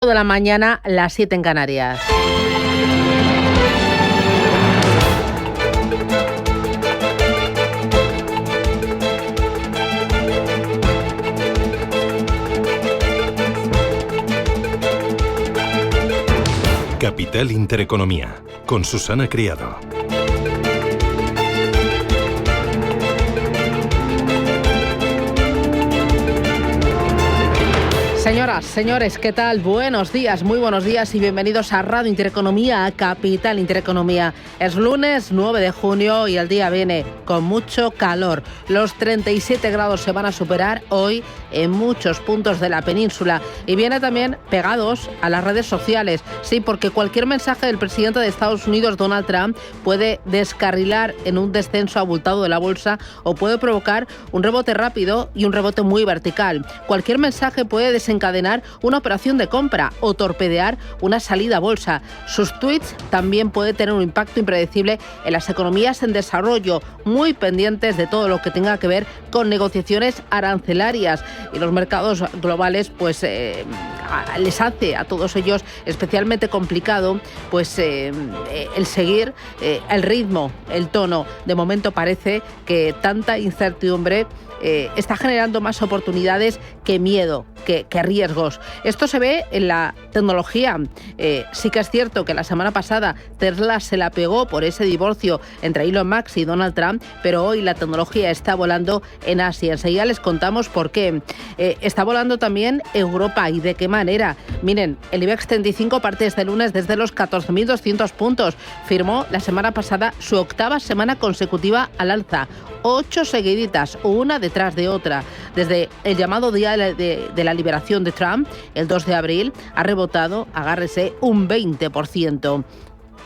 De la mañana, las 7 en Canarias. Capital Intereconomía, con Susana Criado. Señoras, señores, ¿qué tal? Buenos días, muy buenos días y bienvenidos a Radio Intereconomía, a Capital Intereconomía. Es lunes 9 de junio y el día viene con mucho calor. Los 37 grados se van a superar hoy en muchos puntos de la península y viene también pegados a las redes sociales. Sí, porque cualquier mensaje del presidente de Estados Unidos, Donald Trump, puede descarrilar en un descenso abultado de la bolsa o puede provocar un rebote rápido y un rebote muy vertical. Cualquier mensaje puede desencadenar una operación de compra o torpedear una salida a bolsa. Sus tweets también pueden tener un impacto impredecible en las economías en desarrollo, muy pendientes de todo lo que tenga que ver con negociaciones arancelarias, y los mercados globales pues les hace a todos ellos especialmente complicado pues el seguir el ritmo, el tono. De momento parece que tanta incertidumbre está generando más oportunidades que miedo, que riesgos. Esto se ve en la tecnología. Sí que es cierto que la semana pasada Tesla se la pegó por ese divorcio entre Elon Musk y Donald Trump, pero hoy la tecnología está volando en Asia. Enseguida les contamos por qué. Está volando también Europa y de qué manera. Miren, el IBEX 35 parte este lunes desde los 14.200 puntos. Firmó la semana pasada su octava semana consecutiva al alza. 8 seguiditas, una detrás de otra. Desde el llamado día de la liberación de Trump, el 2 de abril, ha rebotado, agárrese, un 20%.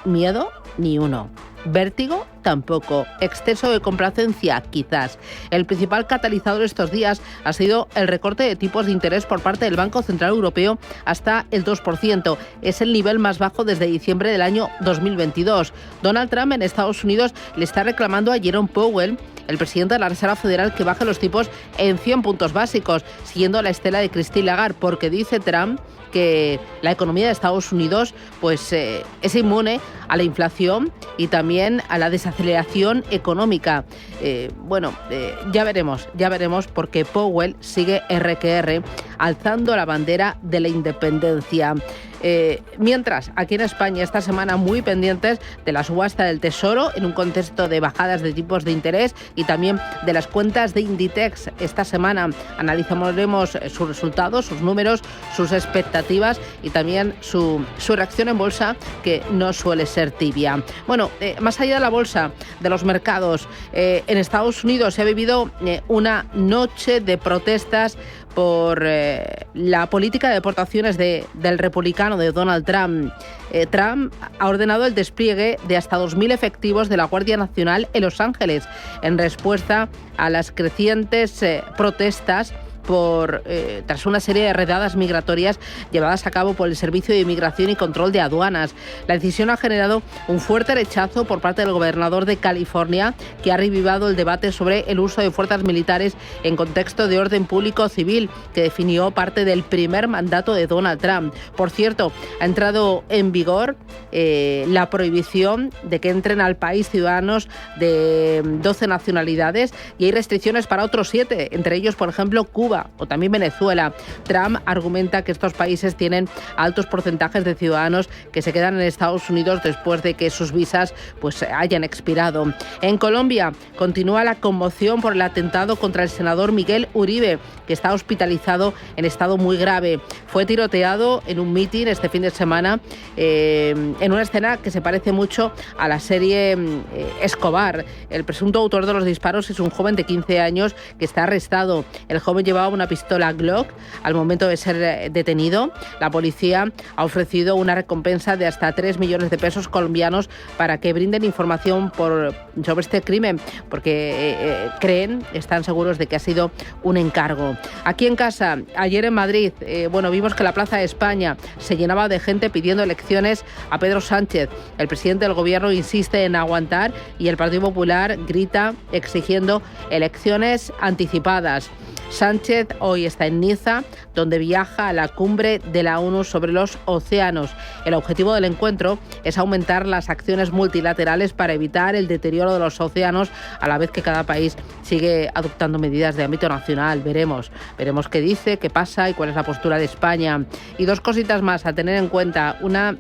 Miedo, ni uno. Vértigo, tampoco. Exceso de complacencia, quizás. El principal catalizador estos días ha sido el recorte de tipos de interés por parte del Banco Central Europeo hasta el 2%. Es el nivel más bajo desde diciembre del año 2022. Donald Trump en Estados Unidos le está reclamando a Jerome Powell, el presidente de la Reserva Federal, que baje los tipos en 100 puntos básicos, siguiendo la estela de Christine Lagarde, porque dice Trump que la economía de Estados Unidos pues es inmune a la inflación y también a la desaceleración económica. Ya veremos, porque Powell sigue R&R alzando la bandera de la independencia. Mientras, aquí en España, esta semana muy pendientes de la subasta del Tesoro en un contexto de bajadas de tipos de interés y también de las cuentas de Inditex. Esta semana analizaremos sus resultados, sus números, sus expectativas y también su reacción en bolsa, que no suele ser tibia. Bueno, más allá de la bolsa, de los mercados, en Estados Unidos se ha vivido una noche de protestas por la política de deportaciones del republicano de Donald Trump. Trump ha ordenado el despliegue de hasta 2.000 efectivos de la Guardia Nacional en Los Ángeles en respuesta a las crecientes protestas tras una serie de redadas migratorias llevadas a cabo por el Servicio de Inmigración y Control de Aduanas. La decisión ha generado un fuerte rechazo por parte del gobernador de California, que ha revivado el debate sobre el uso de fuerzas militares en contexto de orden público civil, que definió parte del primer mandato de Donald Trump. Por cierto, ha entrado en vigor la prohibición de que entren al país ciudadanos de 12 nacionalidades, y hay restricciones para otros 7, entre ellos, por ejemplo, Cuba o también Venezuela. Trump argumenta que estos países tienen altos porcentajes de ciudadanos que se quedan en Estados Unidos después de que sus visas pues hayan expirado. En Colombia continúa la conmoción por el atentado contra el senador Miguel Uribe, que está hospitalizado en estado muy grave. Fue tiroteado en un mitin este fin de semana, en una escena que se parece mucho a la serie Escobar. El presunto autor de los disparos es un joven de 15 años que está arrestado. El joven llevaba una pistola Glock al momento de ser detenido. La policía ha ofrecido una recompensa de hasta 3 millones de pesos colombianos para que brinden información sobre este crimen, porque están seguros de que ha sido un encargo. Aquí en casa, ayer en Madrid, vimos que la Plaza de España se llenaba de gente pidiendo elecciones a Pedro Sánchez. El presidente del gobierno insiste en aguantar y el Partido Popular grita exigiendo elecciones anticipadas. Sánchez Sánchez hoy está en Niza, donde viaja a la cumbre de la ONU sobre los océanos. El objetivo del encuentro es aumentar las acciones multilaterales para evitar el deterioro de los océanos, a la vez que cada país sigue adoptando medidas de ámbito nacional. Veremos qué dice, qué pasa y cuál es la postura de España. Y dos cositas más a tener en cuenta. Una...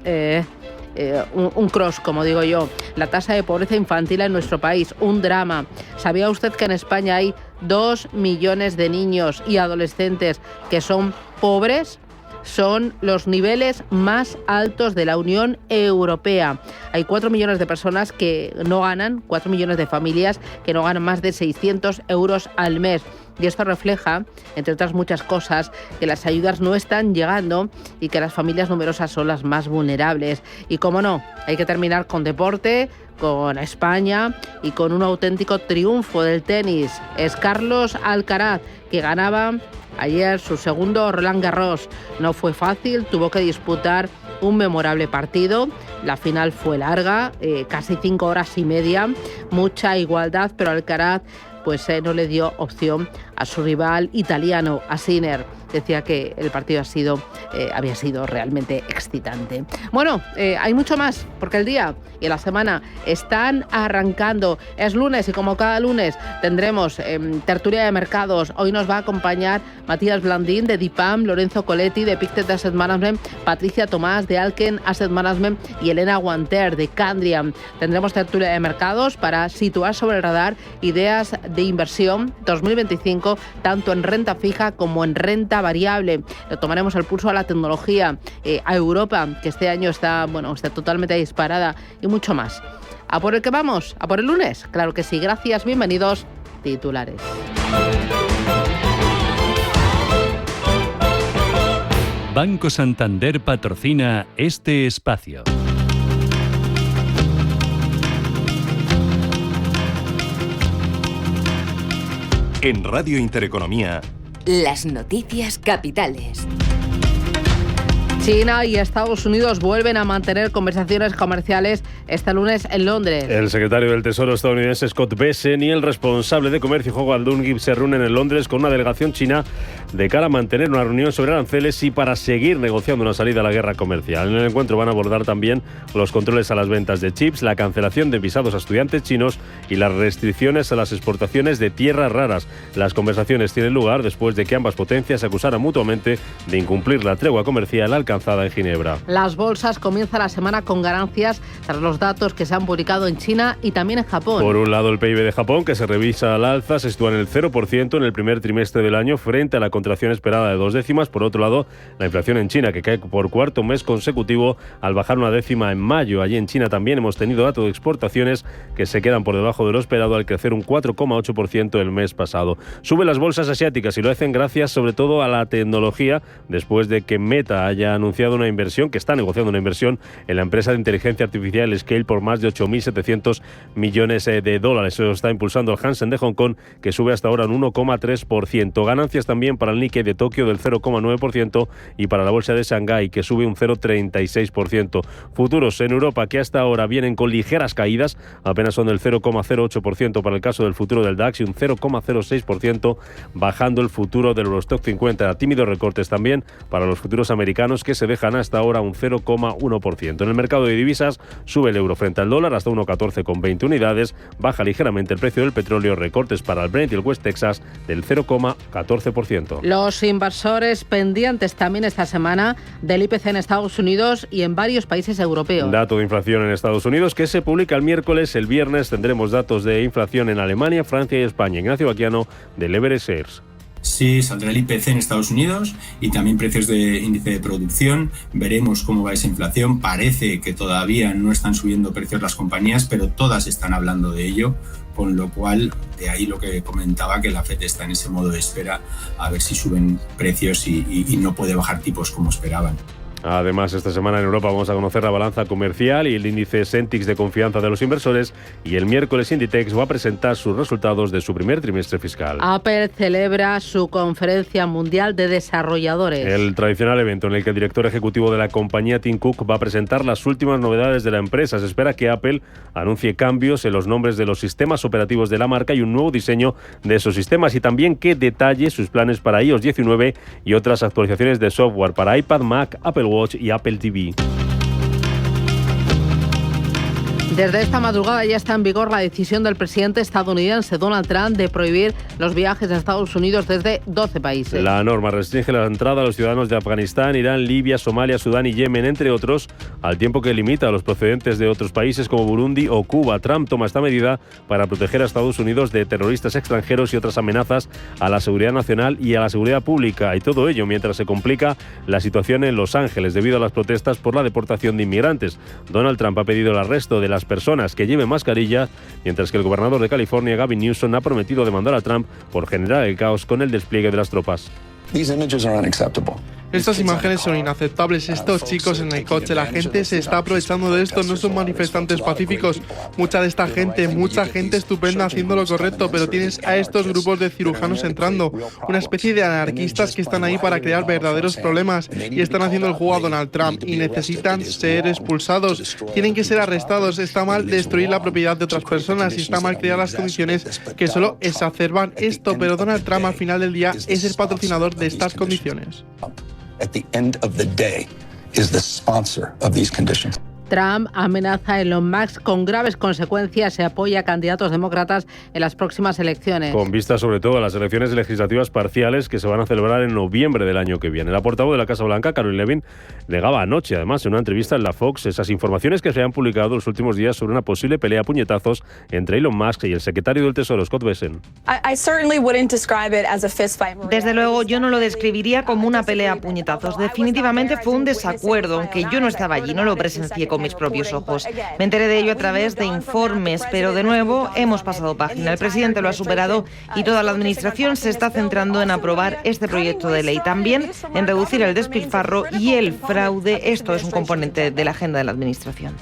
un cross, como digo yo, la tasa de pobreza infantil en nuestro país, un drama. ¿Sabía usted que en España hay 2 millones de niños y adolescentes que son pobres? Son los niveles más altos de la Unión Europea. Hay 4 millones de personas que no ganan, 4 millones de familias que no ganan más de 600 euros al mes. Y esto refleja, entre otras muchas cosas, que las ayudas no están llegando y que las familias numerosas son las más vulnerables. Y cómo no, hay que terminar con deporte, con España y con un auténtico triunfo del tenis. Es Carlos Alcaraz, que ganaba ayer su segundo Roland Garros. No fue fácil, tuvo que disputar un memorable partido. La final fue larga, casi 5 horas y media, mucha igualdad, pero Alcaraz no le dio opción a su rival italiano, a Sinner. Decía que el partido había sido realmente excitante. Bueno, hay mucho más, porque el día y la semana están arrancando. Es lunes y como cada lunes tendremos tertulia de mercados. Hoy nos va a acompañar Matías Blandín de DIPAM, Lorenzo Coletti de Pictet Asset Management, Patricia Tomás de Alken Asset Management y Elena Guanter de Candriam. Tendremos tertulia de mercados para situar sobre el radar ideas de inversión 2025, tanto en renta fija como en renta variable. Le tomaremos el pulso a la tecnología, a Europa, que este año está totalmente disparada, y mucho más. ¿A por el que vamos? ¿A por el lunes? Claro que sí. Gracias, bienvenidos. Titulares. Banco Santander patrocina este espacio. En Radio Intereconomía, las noticias capitales. China y Estados Unidos vuelven a mantener conversaciones comerciales este lunes en Londres. El secretario del Tesoro estadounidense Scott Bessent y el responsable de comercio Howard Lutnick se reúnen en Londres con una delegación china de cara a mantener una reunión sobre aranceles y para seguir negociando una salida a la guerra comercial. En el encuentro van a abordar también los controles a las ventas de chips, la cancelación de visados a estudiantes chinos y las restricciones a las exportaciones de tierras raras. Las conversaciones tienen lugar después de que ambas potencias se acusaran mutuamente de incumplir la tregua comercial alcanzada en Ginebra. Las bolsas comienzan la semana con ganancias tras los datos que se han publicado en China y también en Japón. Por un lado, el PIB de Japón, que se revisa al alza, se sitúa en el 0% en el primer trimestre del año frente a la contracción esperada de 2 décimas. Por otro lado, la inflación en China, que cae por cuarto mes consecutivo al bajar 1 décima en mayo. Allí en China también hemos tenido datos de exportaciones que se quedan por debajo de lo esperado al crecer un 4,8% el mes pasado. Suben las bolsas asiáticas y lo hacen gracias sobre todo a la tecnología, después de que Meta haya anunciado una inversión, que está negociando una inversión en la empresa de inteligencia artificial Scale por más de 8.700 millones de dólares. Eso está impulsando el Hansen de Hong Kong, que sube hasta ahora un 1,3%. Ganancias también para el Nikkei de Tokio del 0,9% y para la bolsa de Shanghái, que sube un 0,36%. Futuros en Europa, que hasta ahora vienen con ligeras caídas, apenas son del 0,08% para el caso del futuro del DAX y un 0,06% bajando el futuro del Eurostoxx 50. Tímidos recortes también para los futuros americanos, que se dejan hasta ahora un 0,1%. En el mercado de divisas sube el euro frente al dólar hasta 1,14,20 unidades, baja ligeramente el precio del petróleo, recortes para el Brent y el West Texas del 0,14%. Los inversores pendientes también esta semana del IPC en Estados Unidos y en varios países europeos. Dato de inflación en Estados Unidos que se publica el miércoles. El viernes tendremos datos de inflación en Alemania, Francia y España. Ignacio Baquiano, del Everest Shares. Sí, saldrá el IPC en Estados Unidos y también precios de índice de producción. Veremos cómo va esa inflación. Parece que todavía no están subiendo precios las compañías, pero todas están hablando de ello, con lo cual, de ahí lo que comentaba, que la FED está en ese modo de espera a ver si suben precios y no puede bajar tipos como esperaban. Además, esta semana en Europa vamos a conocer la balanza comercial y el índice Sentix de confianza de los inversores, y el miércoles Inditex va a presentar sus resultados de su primer trimestre fiscal. Apple celebra su conferencia mundial de desarrolladores. El tradicional evento en el que el director ejecutivo de la compañía, Tim Cook, va a presentar las últimas novedades de la empresa. Se espera que Apple anuncie cambios en los nombres de los sistemas operativos de la marca y un nuevo diseño de esos sistemas, y también que detalle sus planes para iOS 19 y otras actualizaciones de software para iPad, Mac, Apple Watch y Apple TV. Desde esta madrugada ya está en vigor la decisión del presidente estadounidense Donald Trump de prohibir los viajes a Estados Unidos desde 12 países. La norma restringe la entrada a los ciudadanos de Afganistán, Irán, Libia, Somalia, Sudán y Yemen, entre otros, al tiempo que limita a los procedentes de otros países como Burundi o Cuba. Trump toma esta medida para proteger a Estados Unidos de terroristas extranjeros y otras amenazas a la seguridad nacional y a la seguridad pública, y todo ello mientras se complica la situación en Los Ángeles debido a las protestas por la deportación de inmigrantes. Donald Trump ha pedido el arresto de las personas que lleven mascarilla, mientras que el gobernador de California, Gavin Newsom, ha prometido demandar a Trump por generar el caos con el despliegue de las tropas. Estas imágenes son inaceptables. Estos chicos en el coche, la gente se está aprovechando de esto. No son manifestantes pacíficos. Mucha de esta gente, mucha gente estupenda haciendo lo correcto, pero tienes a estos grupos de cirujanos entrando, una especie de anarquistas que están ahí para crear verdaderos problemas y están haciendo el juego a Donald Trump y necesitan ser expulsados. Tienen que ser arrestados. Está mal destruir la propiedad de otras personas y está mal crear las condiciones que solo exacerban esto, pero Donald Trump al final del día es el patrocinador de estas condiciones. At the end of the day, is the sponsor of these conditions. Trump amenaza a Elon Musk con graves consecuencias y apoya a candidatos demócratas en las próximas elecciones. Con vista sobre todo a las elecciones legislativas parciales que se van a celebrar en noviembre del año que viene. La portavoz de la Casa Blanca, Caroline Levin, negaba anoche, además, en una entrevista en la Fox, esas informaciones que se han publicado los últimos días sobre una posible pelea a puñetazos entre Elon Musk y el secretario del Tesoro, Scott Bessent. Desde luego, yo no lo describiría como una pelea a puñetazos. Definitivamente fue un desacuerdo, aunque yo no estaba allí, no lo presencié con mis propios ojos. Me enteré de ello a través de informes, pero de nuevo hemos pasado página. El presidente lo ha superado y toda la administración se está centrando en aprobar este proyecto de ley. También en reducir el despilfarro y el fraude. Esto es un componente de la agenda de la administración.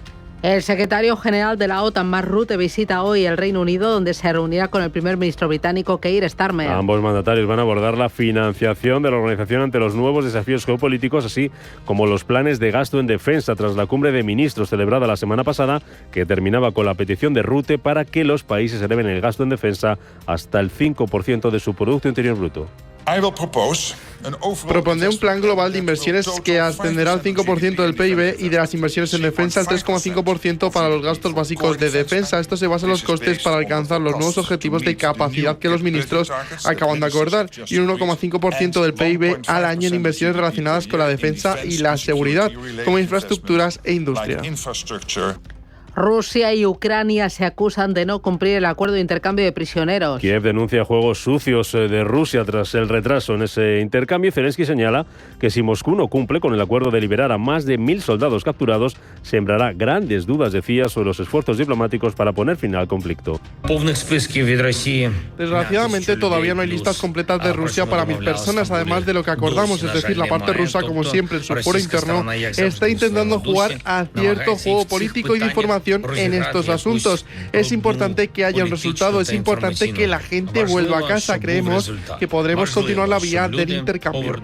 El secretario general de la OTAN, Mark Rutte, visita hoy el Reino Unido, donde se reunirá con el primer ministro británico, Keir Starmer. Ambos mandatarios van a abordar la financiación de la organización ante los nuevos desafíos geopolíticos, así como los planes de gasto en defensa, tras la cumbre de ministros celebrada la semana pasada, que terminaba con la petición de Rutte para que los países eleven el gasto en defensa hasta el 5% de su Producto Interior Bruto. Propondré un plan global de inversiones que ascenderá al 5% del PIB y de las inversiones en defensa al 3,5% para los gastos básicos de defensa. Esto se basa en los costes para alcanzar los nuevos objetivos de capacidad que los ministros acaban de acordar y un 1,5% del PIB al año en inversiones relacionadas con la defensa y la seguridad, como infraestructuras e industria. Rusia y Ucrania se acusan de no cumplir el acuerdo de intercambio de prisioneros. Kiev denuncia juegos sucios de Rusia tras el retraso en ese intercambio. Zelensky señala que si Moscú no cumple con el acuerdo de liberar a más de 1.000 soldados capturados, sembrará grandes dudas, decía, sobre los esfuerzos diplomáticos para poner fin al conflicto. Desgraciadamente todavía no hay listas completas de Rusia para 1.000 personas, además de lo que acordamos, es decir, la parte rusa, como siempre en su foro interno, está intentando jugar a cierto juego político y de información en estos asuntos. Es importante que haya un resultado, es importante que la gente vuelva a casa. Creemos que podremos continuar la vía del intercambio.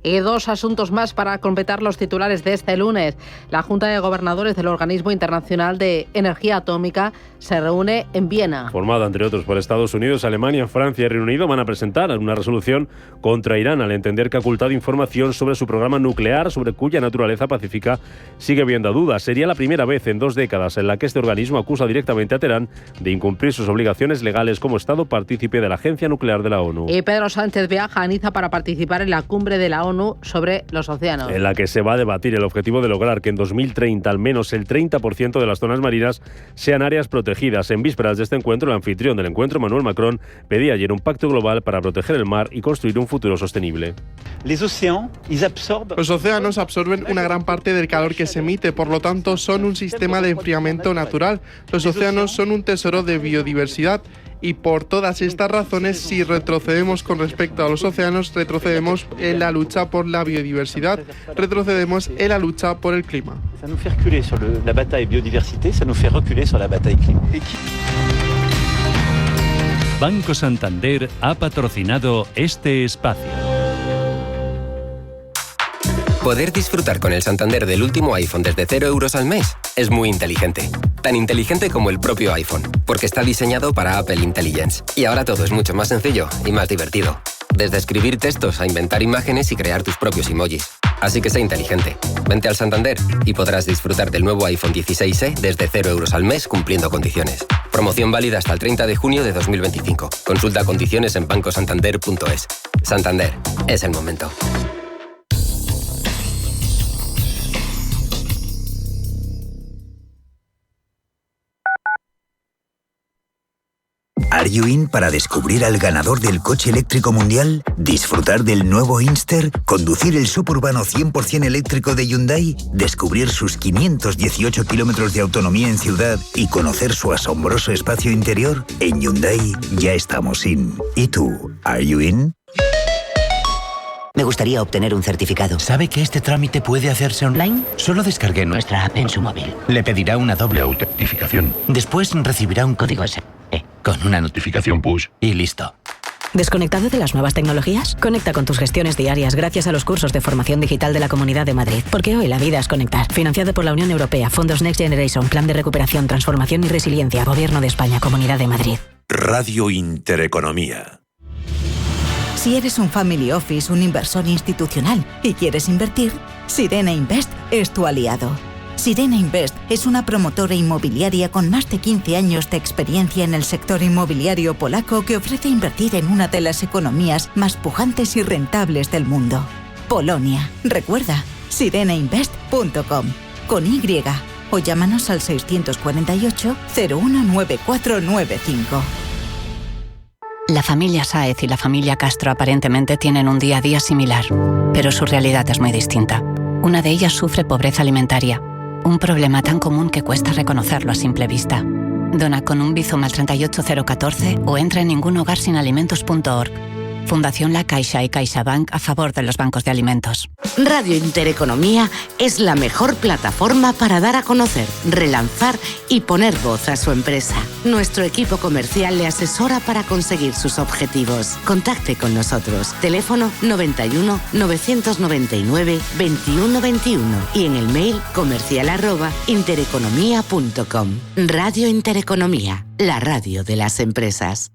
Y dos asuntos más para completar los titulares de este lunes. La Junta de Gobernadores del Organismo Internacional de Energía Atómica se reúne en Viena. Formada, entre otros, por Estados Unidos, Alemania, Francia y Reino Unido, van a presentar una resolución contra Irán al entender que ha ocultado información sobre su programa nuclear, sobre cuya naturaleza pacífica sigue habiendo dudas. Sería la primera vez en 2 décadas en la que este organismo acusa directamente a Teherán de incumplir sus obligaciones legales como Estado partícipe de la Agencia Nuclear de la ONU. Y Pedro Sánchez viaja a Niza para participar en la cumbre de la ONU sobre los océanos, en la que se va a debatir el objetivo de lograr que en 2030 al menos el 30% de las zonas marinas sean áreas protegidas. En vísperas de este encuentro, el anfitrión del encuentro, Emmanuel Macron, pedía ayer un pacto global para proteger el mar y construir un futuro sostenible. Los océanos absorben una gran parte del calor que se emite, por lo tanto son un sistema de enfriamiento natural. Los océanos son un tesoro de biodiversidad Y por todas estas razones, si retrocedemos con respecto a los océanos, retrocedemos en la lucha por la biodiversidad, retrocedemos en la lucha por el clima. Ça nous fait reculer sur la bataille biodiversité, ça nous fait reculer sur la bataille climat. Banco Santander ha patrocinado este espacio. Poder disfrutar con el Santander del último iPhone desde 0 euros al mes es muy inteligente. Tan inteligente como el propio iPhone, porque está diseñado para Apple Intelligence. Y ahora todo es mucho más sencillo y más divertido. Desde escribir textos a inventar imágenes y crear tus propios emojis. Así que sé inteligente. Vente al Santander y podrás disfrutar del nuevo iPhone 16e desde 0 euros al mes cumpliendo condiciones. Promoción válida hasta el 30 de junio de 2025. Consulta condiciones en bancosantander.es. Santander, es el momento. ¿Are you in para descubrir al ganador del coche eléctrico mundial? ¿Disfrutar del nuevo Inster? ¿Conducir el suburbano 100% eléctrico de Hyundai? ¿Descubrir sus 518 kilómetros de autonomía en ciudad y conocer su asombroso espacio interior? En Hyundai ya estamos in. ¿Y tú? ¿Are you in? Me gustaría obtener un certificado. ¿Sabe que este trámite puede hacerse online? Solo descargue nuestra app en su móvil. Le pedirá una doble autentificación. Después recibirá un código SE con una notificación push y listo. ¿Desconectado de las nuevas tecnologías? Conecta con tus gestiones diarias gracias a los cursos de formación digital de la Comunidad de Madrid. Porque hoy la vida es conectar. Financiado por la Unión Europea, Fondos Next Generation, Plan de Recuperación, Transformación y Resiliencia, Gobierno de España, Comunidad de Madrid. Radio Intereconomía. Si eres un family office, un inversor institucional y quieres invertir, Sirena Invest es tu aliado. Sirena Invest es una promotora inmobiliaria con más de 15 años de experiencia en el sector inmobiliario polaco que ofrece invertir en una de las economías más pujantes y rentables del mundo. Polonia. Recuerda, sirenainvest.com con Y o llámanos al 648 019495. La familia Sáez y la familia Castro aparentemente tienen un día a día similar, pero su realidad es muy distinta. Una de ellas sufre pobreza alimentaria, un problema tan común que cuesta reconocerlo a simple vista. Dona con un Bizum al 38014 o entra en ningunhogarsinalimentos.org. Fundación La Caixa y CaixaBank a favor de los bancos de alimentos. Radio Intereconomía es la mejor plataforma para dar a conocer, relanzar y poner voz a su empresa. Nuestro equipo comercial le asesora para conseguir sus objetivos. Contacte con nosotros. Teléfono 91 999 2121 y en el mail comercial@intereconomia.com. Radio Intereconomía, la radio de las empresas.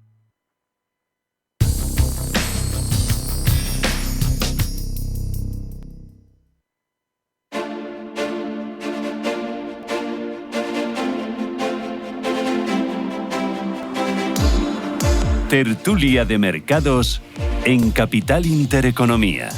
Tertulia de mercados en Capital Intereconomía.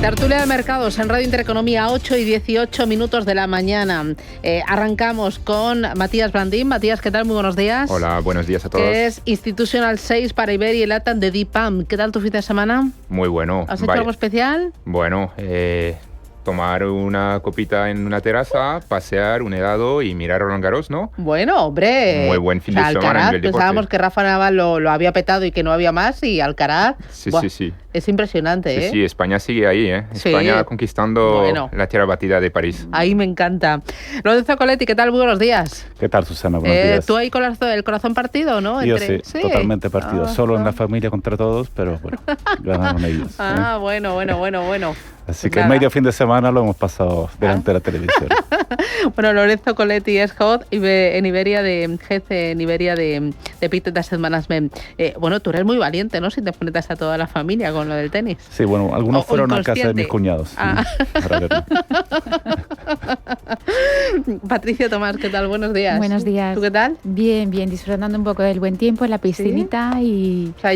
Tertulia de mercados en Radio Intereconomía, 8 y 18 minutos de la mañana. Arrancamos con Matías Brandín. Matías, ¿qué tal? Muy buenos días. Hola, buenos días a todos. Que es Institutional 6 para Iberia y LATAM de DIPAM. ¿Qué tal tu fin de semana? Muy bueno. ¿Has hecho algo especial? Bueno, tomar una copita en una terraza, pasear un helado y mirar Roland Garros, ¿no? Bueno, hombre. Muy buen fin de semana. Alcaraz, a nivel pensábamos deporte. que Rafa Nadal lo había petado y que no había más, y Alcaraz. Sí, buah, sí, sí. Es impresionante, Sí, ¿eh? sí, España sigue ahí, ¿eh? Sí. España conquistando Bueno. la tierra batida de París. Ahí me encanta. Lorenzo Coletti, ¿qué tal? Muy buenos días. ¿Qué tal, Susana? Buenos días. Tú ahí con el corazón partido, ¿no? Yo sí, totalmente partido. Solo en la familia contra todos, pero bueno, ganaron ellos. Ah, bueno. Así que el medio fin de semana lo hemos pasado delante de la televisión. Bueno, Lorenzo Coletti es Head en Iberia de Pitt Asset Management. Bueno, tú eres muy valiente, ¿no? Si te conectas a toda la familia con con lo del tenis. Sí, bueno, algunos fueron a casa de mis cuñados. Patricia Tomás, ¿qué tal? Buenos días. Buenos días. ¿Tú qué tal? Bien, disfrutando un poco del buen tiempo en la piscinita. ¿Sí? Y... O sea,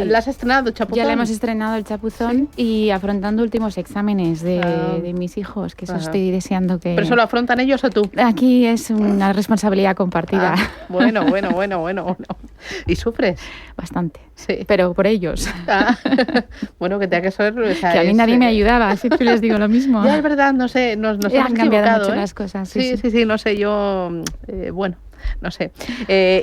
¿la has estrenado, Chapuzón? Ya la hemos estrenado el Chapuzón, ¿sí? Y afrontando últimos exámenes de mis hijos, que eso estoy deseando que... ¿Pero eso lo afrontan ellos o tú? Aquí es una responsabilidad compartida. Bueno. ¿Y sufres? Bastante. Sí. Pero por ellos. Bueno, que tenga que ser... O sea, que a mí nadie me ayudaba, siempre les digo lo mismo. Ya es verdad, no sé, nos hemos cambiado mucho las cosas. Sí, no sé, yo... bueno... No sé.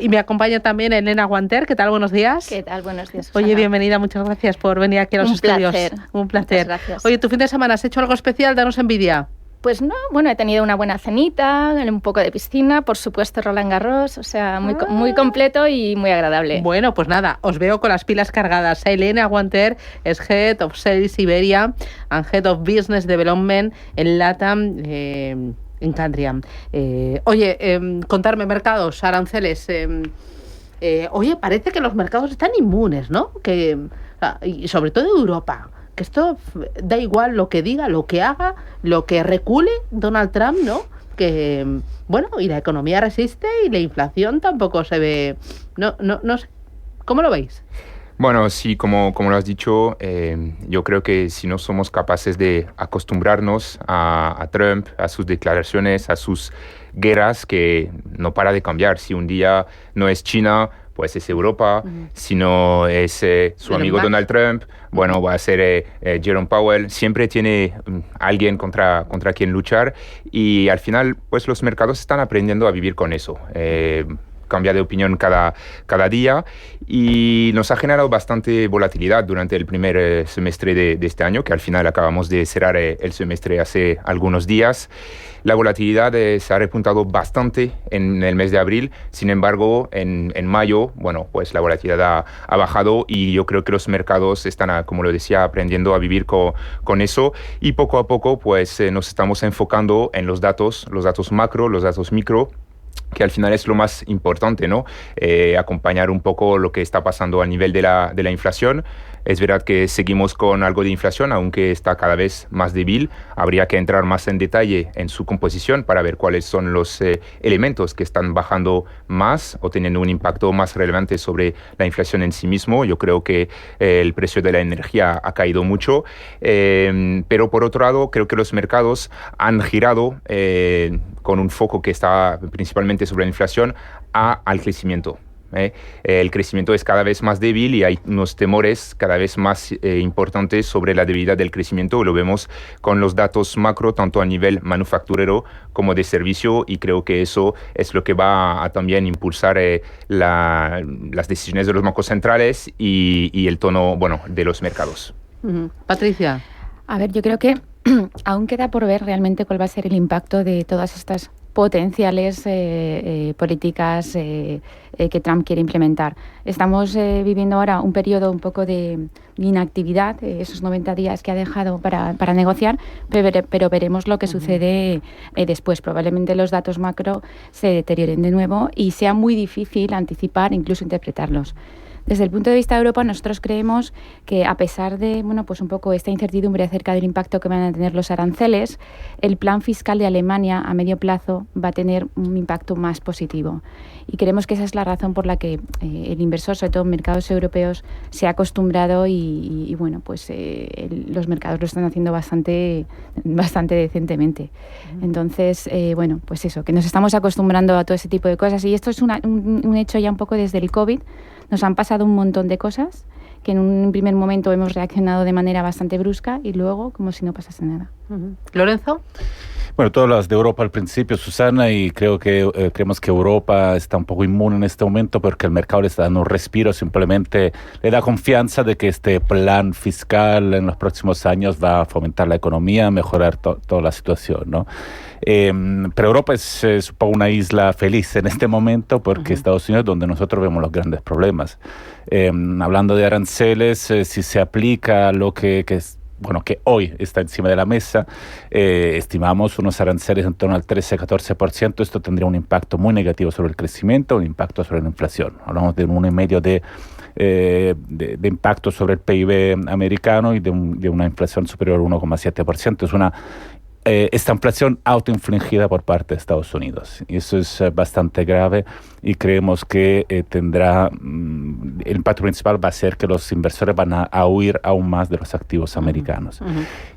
Y me acompaña también Elena Guanter. ¿Qué tal? Buenos días. ¿Qué tal? Buenos días, Susana. Oye, bienvenida. Muchas gracias por venir aquí a los estudios. Un placer. Muchas gracias. Oye, ¿tu fin de semana has hecho algo especial? Danos envidia. Pues no, bueno, he tenido una buena cenita, un poco de piscina, por supuesto Roland Garros, o sea, muy completo y muy agradable. Bueno, pues nada, os veo con las pilas cargadas. Elena Guanter es Head of Sales Iberia and Head of Business Development en LATAM, en Candriam. Oye, contarme mercados, aranceles. Oye, parece que los mercados están inmunes, ¿no? Y sobre todo Europa. Que esto da igual lo que diga, lo que haga, lo que recule Donald Trump, ¿no? Que, bueno, y la economía resiste y la inflación tampoco se ve... No sé. ¿Cómo lo veis? Bueno, sí, como lo has dicho, yo creo que si no somos capaces de acostumbrarnos a Trump, a sus declaraciones, a sus guerras, que no para de cambiar. Si un día no es China, pues es Europa. Si no es su amigo Donald Trump, bueno, va a ser Jerome Powell. Siempre tiene alguien contra quien luchar y al final, pues los mercados están aprendiendo a vivir con eso. Cambia de opinión cada día y nos ha generado bastante volatilidad durante el primer semestre de este año, que al final acabamos de cerrar el semestre hace algunos días. La volatilidad se ha repuntado bastante en el mes de abril, sin embargo, en mayo, bueno, pues la volatilidad ha bajado y yo creo que los mercados están, como lo decía, aprendiendo a vivir con eso y poco a poco pues nos estamos enfocando en los datos macro, los datos micro, que al final es lo más importante, ¿no? Acompañar un poco lo que está pasando a nivel de la inflación. Es verdad que seguimos con algo de inflación, aunque está cada vez más débil. Habría que entrar más en detalle en su composición para ver cuáles son los elementos que están bajando más o teniendo un impacto más relevante sobre la inflación en sí mismo. Yo creo que el precio de la energía ha caído mucho, pero por otro lado creo que los mercados han girado con un foco que está principalmente sobre la inflación al crecimiento. El crecimiento es cada vez más débil y hay unos temores cada vez más importantes sobre la debilidad del crecimiento. Lo vemos con los datos macro, tanto a nivel manufacturero como de servicio, y creo que eso es lo que va a también impulsar las decisiones de los bancos centrales y el tono, bueno, de los mercados. Patricia. A ver, yo creo que aún queda por ver realmente cuál va a ser el impacto de todas estas potenciales políticas que Trump quiere implementar. Estamos viviendo ahora un periodo un poco de inactividad, esos 90 días que ha dejado para negociar, pero veremos lo que sucede después. Probablemente los datos macro se deterioren de nuevo y sea muy difícil anticipar, incluso interpretarlos. Desde el punto de vista de Europa, nosotros creemos que a pesar de pues un poco esta incertidumbre acerca del impacto que van a tener los aranceles, el plan fiscal de Alemania a medio plazo va a tener un impacto más positivo. Y creemos que esa es la razón por la que el inversor, sobre todo en mercados europeos, se ha acostumbrado y pues los mercados lo están haciendo bastante decentemente. Entonces, pues eso, que nos estamos acostumbrando a todo ese tipo de cosas. Y esto es un hecho ya un poco desde el COVID. Nos han pasado un montón de cosas que en un primer momento hemos reaccionado de manera bastante brusca y luego como si no pasase nada. ¿Lorenzo? Bueno, tú hablas de Europa al principio, Susana, y creemos que Europa está un poco inmune en este momento porque el mercado le está dando un respiro, simplemente le da confianza de que este plan fiscal en los próximos años va a fomentar la economía, mejorar toda la situación, ¿no? Pero Europa es un poco una isla feliz en este momento porque Estados Unidos es donde nosotros vemos los grandes problemas. Hablando de aranceles, si se aplica lo que hoy está encima de la mesa, estimamos unos aranceles en torno al 13-14%. Esto tendría un impacto muy negativo sobre el crecimiento, un impacto sobre la inflación. Hablamos de 1,5% de impacto sobre el PIB americano y de una inflación superior al 1,7%. Es esta inflación autoinfligida por parte de Estados Unidos. Y eso es bastante grave y creemos que el impacto principal va a ser que los inversores van a huir aún más de los activos americanos.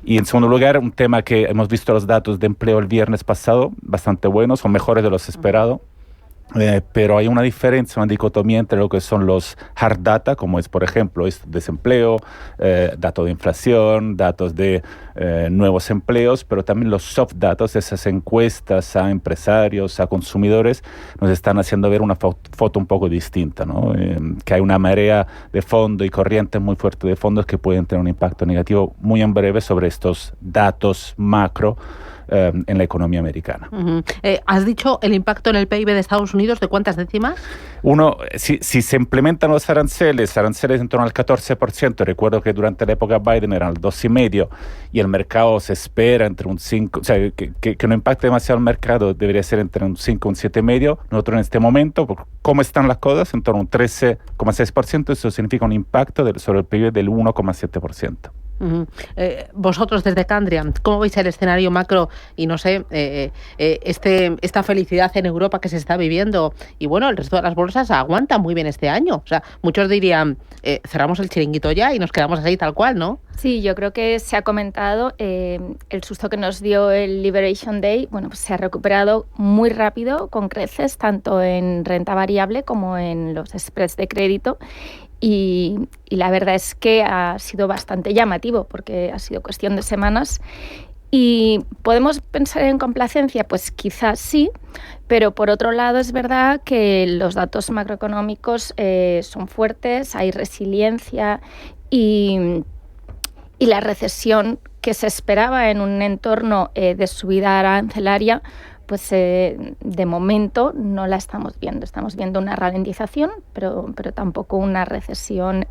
Y en segundo lugar, un tema que hemos visto los datos de empleo el viernes pasado, bastante buenos, son mejores de los esperados. Pero hay una diferencia, una dicotomía entre lo que son los hard data, como es, por ejemplo, desempleo, datos de inflación, datos de nuevos empleos, pero también los soft datos, esas encuestas a empresarios, a consumidores, nos están haciendo ver una foto un poco distinta, ¿no? Que hay una marea de fondo y corrientes muy fuerte de fondos que pueden tener un impacto negativo muy en breve sobre estos datos macro en la economía americana. ¿Has dicho el impacto en el PIB de Estados Unidos de cuántas décimas? Si se implementan los aranceles en torno al 14%, recuerdo que durante la época Biden eran el 2,5% y el mercado se espera entre un 5%, o sea, que no impacte demasiado el mercado, debería ser entre un 5 y un 7,5%. Nosotros en este momento, por cómo están las cosas, en torno a un 13,6%, eso significa un impacto sobre el PIB del 1,7%. Vosotros desde Candriam, ¿cómo veis el escenario macro y no sé, esta felicidad en Europa que se está viviendo? Y bueno, el resto de las bolsas aguantan muy bien este año. O sea, muchos dirían, cerramos el chiringuito ya y nos quedamos así tal cual, ¿no? Sí, yo creo que se ha comentado el susto que nos dio el Liberation Day, bueno, pues se ha recuperado muy rápido, con creces, tanto en renta variable como en los spreads de crédito. Y la verdad es que ha sido bastante llamativo porque ha sido cuestión de semanas. ¿Y podemos pensar en complacencia? Pues quizás sí, pero por otro lado es verdad que los datos macroeconómicos son fuertes, hay resiliencia y la recesión que se esperaba en un entorno de subida arancelaria, pues de momento no la estamos viendo. Estamos viendo una ralentización, pero tampoco una recesión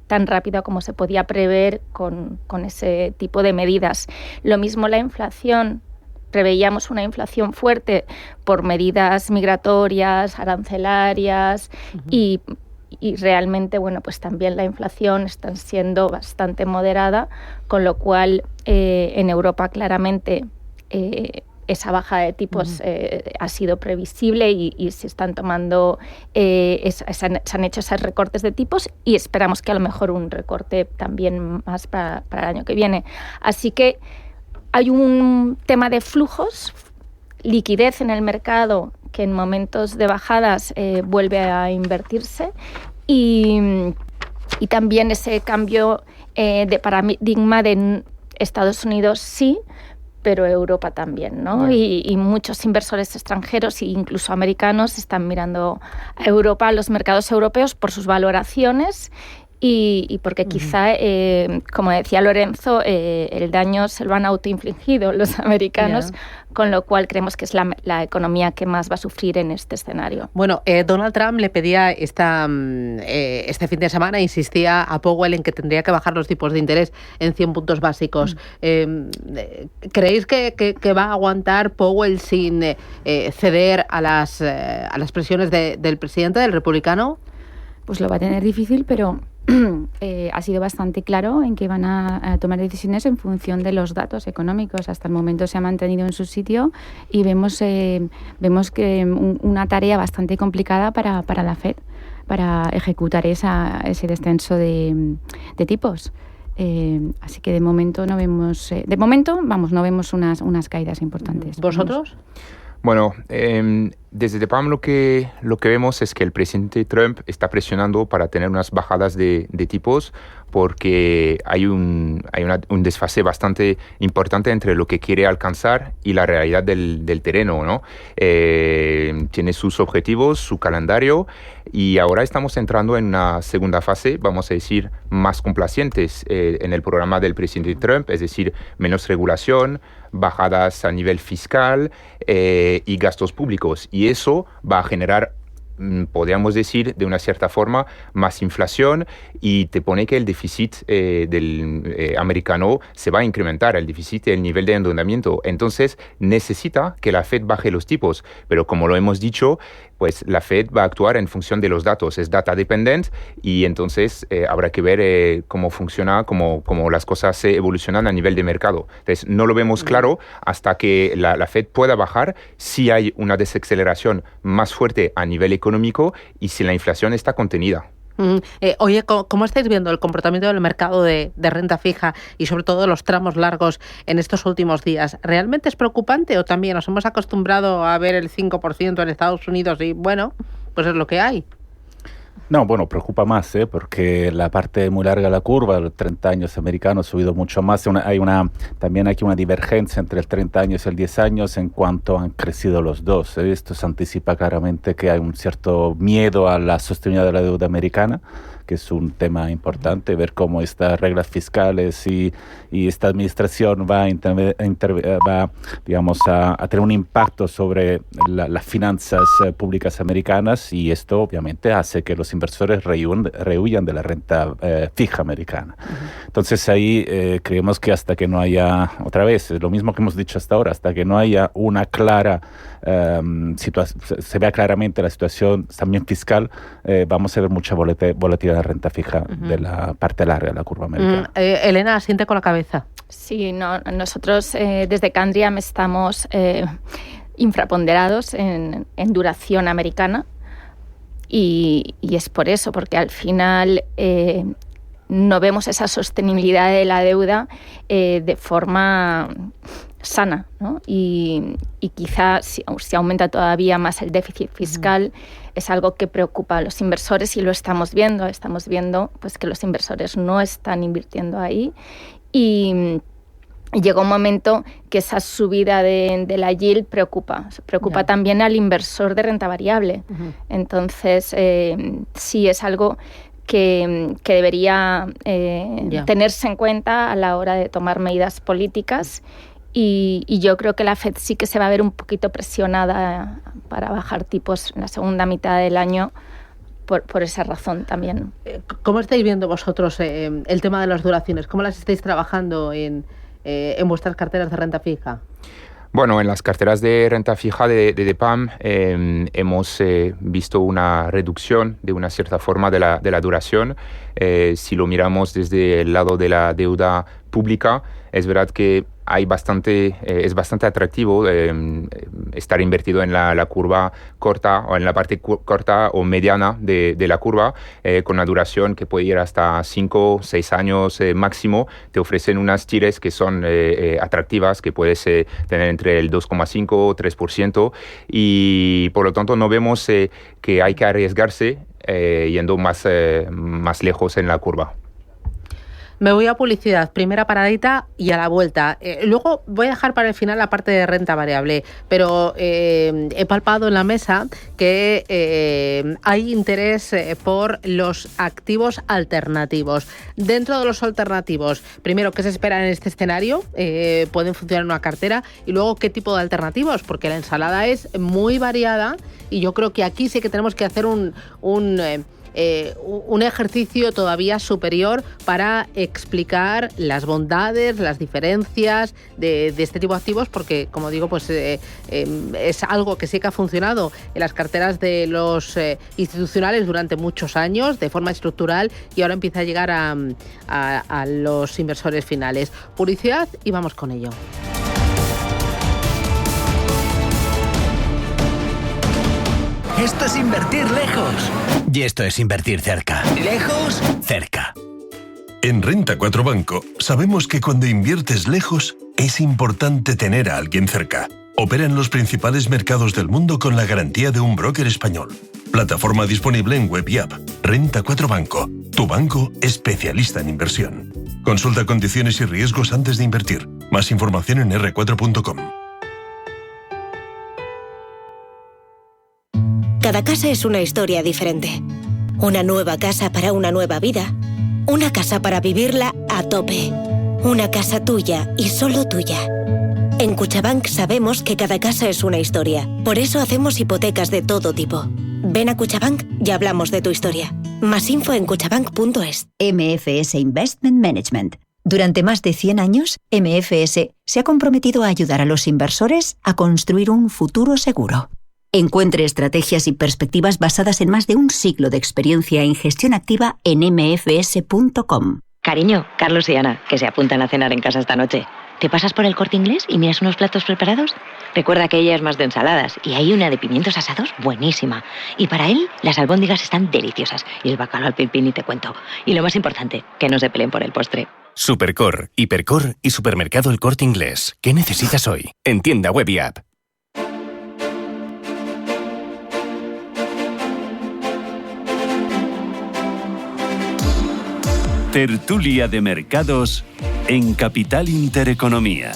tan rápida como se podía prever con ese tipo de medidas. Lo mismo la inflación. Preveíamos una inflación fuerte por medidas migratorias, arancelarias y realmente, bueno, pues también la inflación está siendo bastante moderada, con lo cual en Europa claramente esa bajada de tipos ha sido previsible y se están tomando, se han hecho esos recortes de tipos y esperamos que a lo mejor un recorte también más para el año que viene. Así que hay un tema de flujos, liquidez en el mercado que en momentos de bajadas vuelve a invertirse y también ese cambio de paradigma de Estados Unidos sí, pero Europa también, ¿no? Bueno. Y muchos inversores extranjeros e incluso americanos están mirando a Europa, a los mercados europeos, por sus valoraciones y porque quizá, como decía Lorenzo, el daño se lo han autoinfligido los americanos, con lo cual creemos que es la economía que más va a sufrir en este escenario. Bueno, Donald Trump le pedía este fin de semana, insistía a Powell en que tendría que bajar los tipos de interés en 100 puntos básicos. ¿Creéis que va a aguantar Powell sin ceder a las presiones del presidente, del republicano? Pues lo va a tener difícil, pero ha sido bastante claro en que van a tomar decisiones en función de los datos económicos. Hasta el momento se ha mantenido en su sitio y vemos que una tarea bastante complicada para la Fed, para ejecutar ese descenso de tipos. Así que de momento no vemos no vemos unas caídas importantes. ¿Vosotros? Bueno, desde DEPAM lo que vemos es que el presidente Trump está presionando para tener unas bajadas de tipos porque hay un desfase bastante importante entre lo que quiere alcanzar y la realidad del terreno, ¿no? Tiene sus objetivos, su calendario y ahora estamos entrando en una segunda fase, vamos a decir, más complacientes en el programa del presidente Trump, es decir, menos regulación, bajadas a nivel fiscal y gastos públicos. Y eso va a generar podríamos decir, de una cierta forma, más inflación y te pone que el déficit del americano se va a incrementar, el déficit y el nivel de endeudamiento. Entonces, necesita que la Fed baje los tipos. Pero como lo hemos dicho, pues la Fed va a actuar en función de los datos. Es data dependent y entonces habrá que ver cómo funciona, cómo las cosas se evolucionan a nivel de mercado. Entonces, no lo vemos claro hasta que la Fed pueda bajar si hay una desaceleración más fuerte a nivel económico y si la inflación está contenida. Oye, ¿cómo estáis viendo el comportamiento del mercado de renta fija y sobre todo los tramos largos en estos últimos días? ¿Realmente es preocupante o también nos hemos acostumbrado a ver el 5% en Estados Unidos y bueno, pues es lo que hay? No, bueno, preocupa más, porque la parte muy larga de la curva, los 30 años americanos, ha subido mucho más. También hay una divergencia entre el 30 años y el 10 años en cuanto han crecido los dos. Esto se anticipa claramente que hay un cierto miedo a la sostenibilidad de la deuda americana, que es un tema importante, ver cómo estas reglas fiscales y esta administración va a tener un impacto sobre las finanzas públicas americanas, y esto obviamente hace que los inversores rehuyan de la renta fija americana. Entonces ahí creemos que hasta que no haya, otra vez, lo mismo que hemos dicho hasta ahora, hasta que no haya una clara se vea claramente la situación también fiscal, vamos a ver mucha volatilidad de renta fija de la parte larga de la curva americana. Elena, asiente con la cabeza. Sí, nosotros desde Candriam estamos infraponderados en duración americana y es por eso, porque al final no vemos esa sostenibilidad de la deuda de forma sana, ¿no? Y quizá si aumenta todavía más el déficit fiscal, es algo que preocupa a los inversores y lo estamos viendo pues que los inversores no están invirtiendo ahí y llega un momento que esa subida de la yield preocupa también al inversor de renta variable. Entonces sí es algo que debería tenerse en cuenta a la hora de tomar medidas políticas. Y yo creo que la Fed sí que se va a ver un poquito presionada para bajar tipos en la segunda mitad del año por esa razón también. ¿Cómo estáis viendo vosotros el tema de las duraciones? ¿Cómo las estáis trabajando en vuestras carteras de renta fija? Bueno, en las carteras de renta fija de DEPAM hemos visto una reducción de una cierta forma de la duración. Si lo miramos desde el lado de la deuda pública, es verdad que es bastante atractivo estar invertido en la curva corta o en la parte corta o mediana de la curva, con una duración que puede ir hasta 5 o 6 años máximo. Te ofrecen unas tires que son atractivas, que puedes tener entre el 2,5 o 3%, y por lo tanto no vemos que hay que arriesgarse yendo más lejos en la curva. Me voy a publicidad, primera paradita y a la vuelta. Luego voy a dejar para el final la parte de renta variable, pero he palpado en la mesa que hay interés por los activos alternativos. Dentro de los alternativos, primero, ¿qué se espera en este escenario? ¿Pueden funcionar en una cartera? Y luego, ¿qué tipo de alternativos? Porque la ensalada es muy variada y yo creo que aquí sí que tenemos que hacer un ejercicio todavía superior para explicar las bondades, las diferencias de este tipo de activos, porque, como digo, pues es algo que sí que ha funcionado en las carteras de los institucionales durante muchos años de forma estructural y ahora empieza a llegar a los inversores finales. Publicidad y vamos con ello. Esto es invertir lejos. Y esto es invertir cerca. ¿Lejos? Cerca. En Renta 4 Banco sabemos que cuando inviertes lejos es importante tener a alguien cerca. Opera en los principales mercados del mundo con la garantía de un broker español. Plataforma disponible en web y app. Renta 4 Banco. Tu banco especialista en inversión. Consulta condiciones y riesgos antes de invertir. Más información en r4.com. Cada casa es una historia diferente. Una nueva casa para una nueva vida. Una casa para vivirla a tope. Una casa tuya y solo tuya. En Cuchabank sabemos que cada casa es una historia. Por eso hacemos hipotecas de todo tipo. Ven a Cuchabank y hablamos de tu historia. Más info en cuchabank.es. MFS Investment Management. Durante más de 100 años, MFS se ha comprometido a ayudar a los inversores a construir un futuro seguro. Encuentre estrategias y perspectivas basadas en más de un siglo de experiencia en gestión activa en mfs.com. Cariño, Carlos y Ana, que se apuntan a cenar en casa esta noche. ¿Te pasas por el Corte Inglés y miras unos platos preparados? Recuerda que ella es más de ensaladas y hay una de pimientos asados buenísima. Y para él, las albóndigas están deliciosas y el bacalao al pil-pil ni te cuento. Y lo más importante, que no se peleen por el postre. Supercor, Hipercor y Supermercado El Corte Inglés. ¿Qué necesitas hoy? En tienda web y app. Tertulia de mercados en Capital Intereconomía.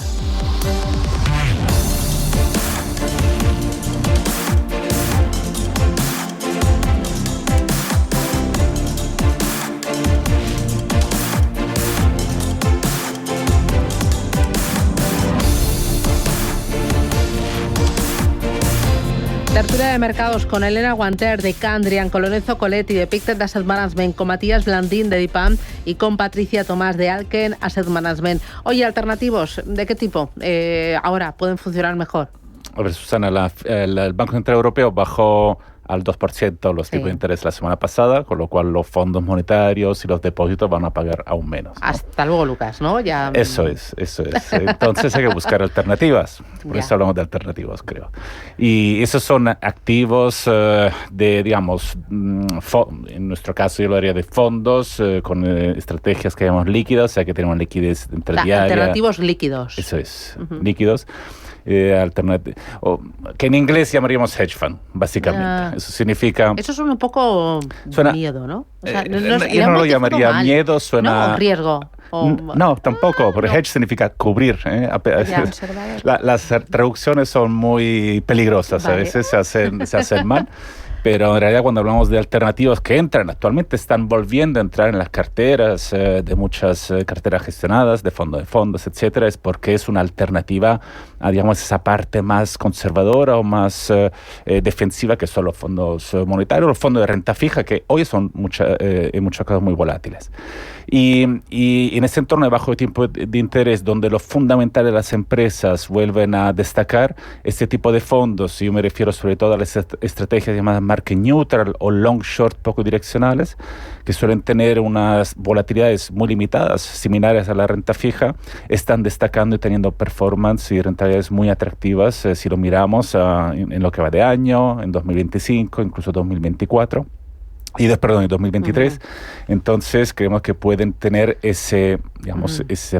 Tertulia de mercados con Elena Guanter de Candrian, con Lorenzo Coletti de Pictet Asset Management, con Matías Blandín de DIPAM y con Patricia Tomás de Alken Asset Management. Oye, alternativos, ¿de qué tipo ahora pueden funcionar mejor? A ver, Susana, el Banco Central Europeo bajó al 2% los tipos de interés la semana pasada, con lo cual los fondos monetarios y los depósitos van a pagar aún menos, ¿no? Hasta luego, Lucas, ¿no? Ya... Eso es. Entonces hay que buscar alternativas. Por eso hablamos de alternativos, creo. Y esos son activos digamos, en nuestro caso yo lo haría de fondos, con estrategias que llamamos líquidas, o sea que tenemos liquidez interdiaria. Alternativos líquidos. Eso es, líquidos. Que en inglés llamaríamos hedge fund, básicamente. Eso significa... Eso suena un poco miedo, ¿no? O sea, yo no lo llamaría miedo, suena... No, riesgo. No, tampoco, porque hedge significa cubrir. Las traducciones son muy peligrosas, a veces se hacen mal. Pero en realidad cuando hablamos de alternativas que actualmente están volviendo a entrar en las carteras de muchas carteras gestionadas, de fondos, etcétera, es porque es una alternativa a, digamos, esa parte más conservadora o más defensiva que son los fondos monetarios, los fondos de renta fija, que hoy son en muchos casos muy volátiles. Y en ese entorno de bajo tiempo de interés, donde lo fundamental de las empresas vuelven a destacar, este tipo de fondos, y yo me refiero sobre todo a las estrategias llamadas market neutral o long short poco direccionales, que suelen tener unas volatilidades muy limitadas, similares a la renta fija, están destacando y teniendo performance y rentabilidades muy atractivas si lo miramos en lo que va de año, en 2025, incluso 2024. En 2023. Entonces creemos que pueden tener ese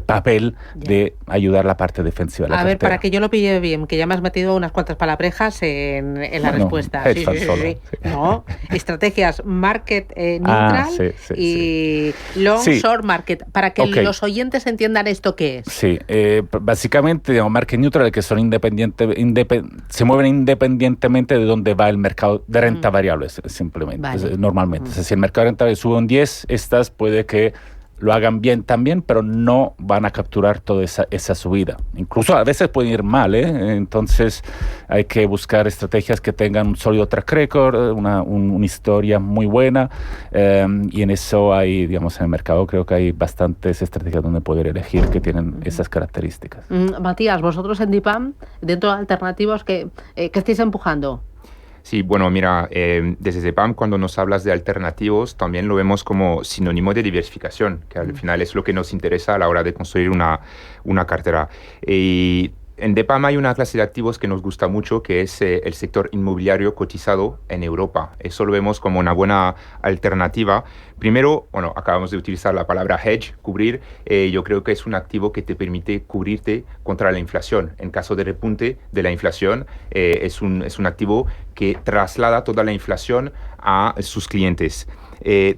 papel de ayudar la parte defensiva de la cartera. Para que yo lo pille bien, que ya me has metido unas cuantas palabrejas en la respuesta. Sí. No, estrategias market neutral y long short market. Para que los oyentes entiendan esto qué es. Sí, básicamente, digamos, market neutral, que son se mueven independientemente de dónde va el mercado de renta variable, simplemente. Vale. Normalmente. O sea, si el mercado rentable sube un 10, estas puede que lo hagan bien también, pero no van a capturar toda esa subida. Incluso a veces pueden ir mal, Entonces hay que buscar estrategias que tengan un sólido track record, una historia muy buena, y en eso hay, digamos, en el mercado creo que hay bastantes estrategias donde poder elegir que tienen esas características. Matías, vosotros en DIPAM, dentro de alternativos, ¿qué estáis empujando? Sí, bueno, mira, desde DIPAM cuando nos hablas de alternativos también lo vemos como sinónimo de diversificación, que al final es lo que nos interesa a la hora de construir una cartera. Y en DIPAM hay una clase de activos que nos gusta mucho, que es el sector inmobiliario cotizado en Europa. Eso lo vemos como una buena alternativa. Primero, bueno, acabamos de utilizar la palabra hedge, cubrir. Yo creo que es un activo que te permite cubrirte contra la inflación. En caso de repunte de la inflación, es un activo que traslada toda la inflación a sus clientes.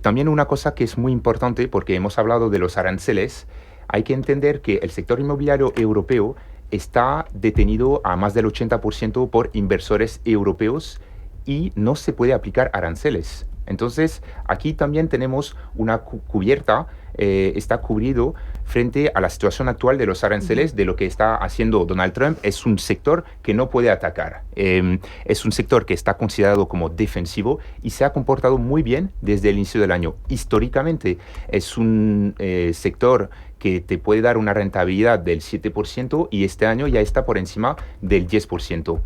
También una cosa que es muy importante, porque hemos hablado de los aranceles, hay que entender que el sector inmobiliario europeo está detenido a más del 80% por inversores europeos y no se puede aplicar aranceles. Entonces, aquí también tenemos una cubierta, está cubrido frente a la situación actual de los aranceles, de lo que está haciendo Donald Trump. Es un sector que no puede atacar. Es un sector que está considerado como defensivo y se ha comportado muy bien desde el inicio del año. Históricamente, es un sector que te puede dar una rentabilidad del 7% y este año ya está por encima del 10%.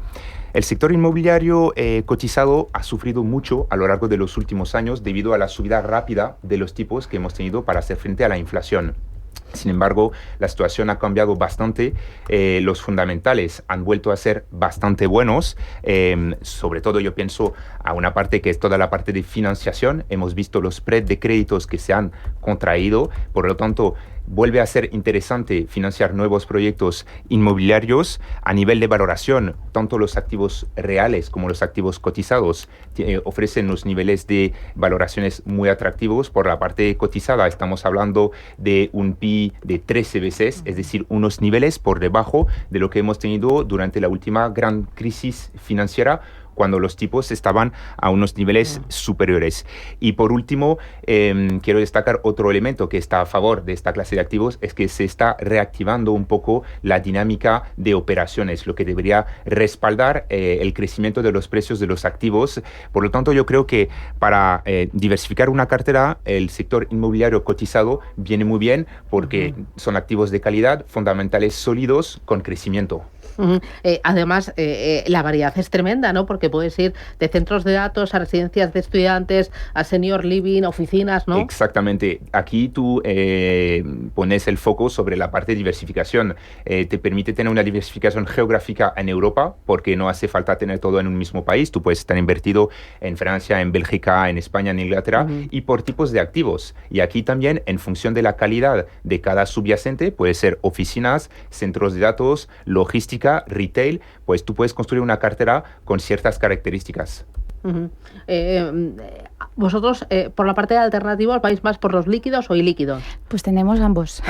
El sector inmobiliario cotizado ha sufrido mucho a lo largo de los últimos años debido a la subida rápida de los tipos que hemos tenido para hacer frente a la inflación. Sin embargo, la situación ha cambiado bastante. Los fundamentales han vuelto a ser bastante buenos. Sobre todo yo pienso a una parte que es toda la parte de financiación. Hemos visto los spreads de créditos que se han contraído. Por lo tanto, vuelve a ser interesante financiar nuevos proyectos inmobiliarios. A nivel de valoración, tanto los activos reales como los activos cotizados ofrecen los niveles de valoraciones muy atractivos. Por la parte cotizada estamos hablando de un PI de 13 veces, es decir, unos niveles por debajo de lo que hemos tenido durante la última gran crisis financiera, cuando los tipos estaban a unos niveles superiores. Y por último, quiero destacar otro elemento que está a favor de esta clase de activos, es que se está reactivando un poco la dinámica de operaciones, lo que debería respaldar el crecimiento de los precios de los activos. Por lo tanto, yo creo que para diversificar una cartera, el sector inmobiliario cotizado viene muy bien porque son activos de calidad, fundamentales sólidos, con crecimiento. Además, la variedad es tremenda, ¿no? Porque puedes ir de centros de datos a residencias de estudiantes, a senior living, oficinas, ¿no? Exactamente. Aquí tú pones el foco sobre la parte de diversificación. Te permite tener una diversificación geográfica en Europa, porque no hace falta tener todo en un mismo país. Tú puedes estar invertido en Francia, en Bélgica, en España, en Inglaterra, y por tipos de activos. Y aquí también, en función de la calidad de cada subyacente, puede ser oficinas, centros de datos, logística, retail, pues tú puedes construir una cartera con ciertas características. Vosotros, por la parte de alternativos, ¿vais más por los líquidos o ilíquidos? Pues tenemos ambos.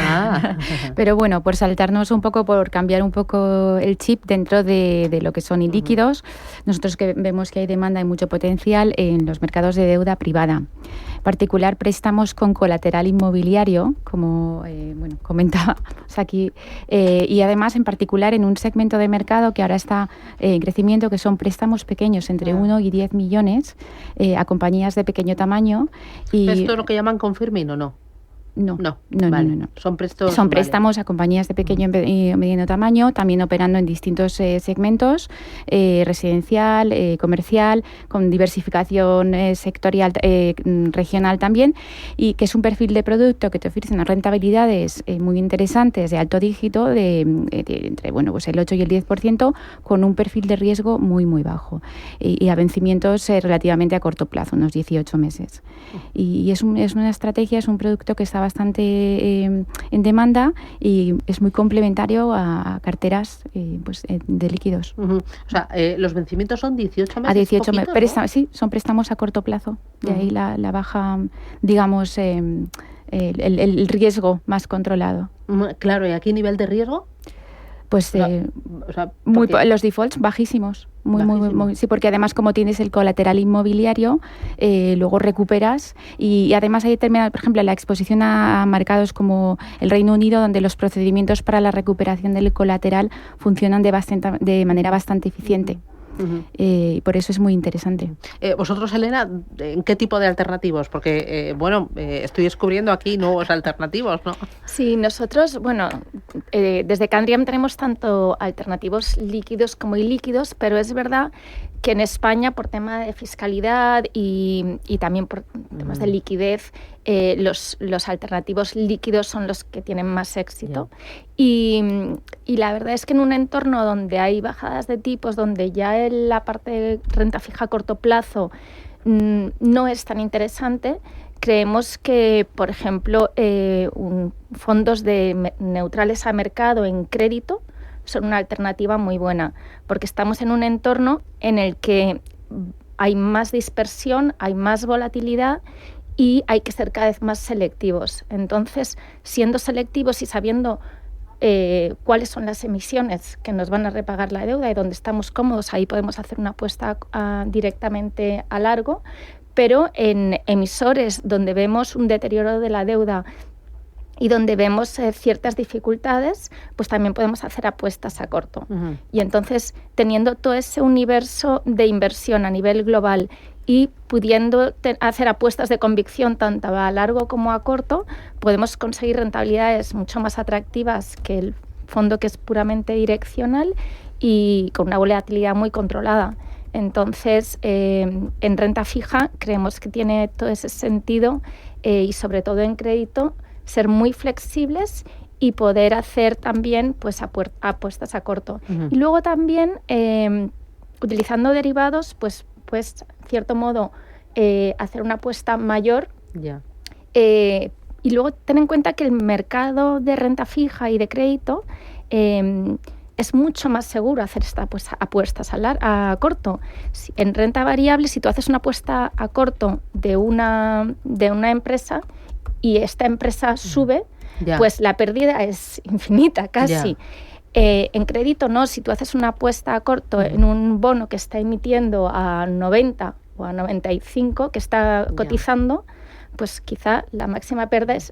Pero bueno, por saltarnos un poco, por cambiar un poco el chip dentro de lo que son ilíquidos, nosotros que vemos que hay demanda y mucho potencial en los mercados de deuda privada. En particular, préstamos con colateral inmobiliario, como comentábamos aquí, y además, en particular, en un segmento de mercado que ahora está en crecimiento, que son préstamos pequeños, entre 1 y 10 millones, a compañías de pequeño tamaño. Y ¿esto es lo que llaman confirming o no? No. Son préstamos a compañías de pequeño y mediano tamaño, también operando en distintos segmentos, residencial, comercial, con diversificación sectorial, regional también, y que es un perfil de producto que te ofrece unas rentabilidades muy interesantes de alto dígito, entre el 8 y el 10%, con un perfil de riesgo muy, muy bajo, y a vencimientos relativamente a corto plazo, unos 18 meses. Y es una estrategia, es un producto que está bastante en demanda y es muy complementario a carteras de líquidos. O sea, los vencimientos son 18 meses. A 18 meses, ¿no? Sí, son préstamos a corto plazo. De ahí la baja, digamos, el riesgo más controlado. Claro, ¿y aquí nivel de riesgo? Pues los defaults bajísimos. Muy, sí, porque además, como tienes el colateral inmobiliario, luego recuperas, y además hay determinada, por ejemplo, la exposición a mercados como el Reino Unido, donde los procedimientos para la recuperación del colateral funcionan de manera bastante eficiente. Y por eso es muy interesante. Vosotros, Elena, ¿en qué tipo de alternativos? Porque, estoy descubriendo aquí nuevos alternativos, ¿no? Sí, nosotros, desde Candriam tenemos tanto alternativos líquidos como ilíquidos, pero es verdad que en España, por tema de fiscalidad y también por temas de liquidez, los alternativos líquidos son los que tienen más éxito. Y la verdad es que en un entorno donde hay bajadas de tipos, donde ya la parte de renta fija a corto plazo no es tan interesante, creemos que, por ejemplo, fondos neutrales a mercado en crédito son una alternativa muy buena, porque estamos en un entorno en el que hay más dispersión, hay más volatilidad y hay que ser cada vez más selectivos. Entonces, siendo selectivos y sabiendo cuáles son las emisiones que nos van a repagar la deuda y donde estamos cómodos, ahí podemos hacer una apuesta directamente a largo, pero en emisores donde vemos un deterioro de la deuda y donde vemos ciertas dificultades, pues también podemos hacer apuestas a corto. Y entonces, teniendo todo ese universo de inversión a nivel global y pudiendo hacer apuestas de convicción tanto a largo como a corto, podemos conseguir rentabilidades mucho más atractivas que el fondo que es puramente direccional y con una volatilidad muy controlada. Entonces, en renta fija creemos que tiene todo ese sentido y sobre todo en crédito, ser muy flexibles y poder hacer también pues, apuestas a corto. Y luego también, utilizando derivados, pues cierto modo, hacer una apuesta mayor. Y luego ten en cuenta que el mercado de renta fija y de crédito es mucho más seguro hacer apuestas a corto. En renta variable, si tú haces una apuesta a corto de una empresa y esta empresa sube, pues la pérdida es infinita casi. En crédito no, si tú haces una apuesta a corto en un bono que está emitiendo a 90 o a 95, que está cotizando, pues quizá la máxima pérdida es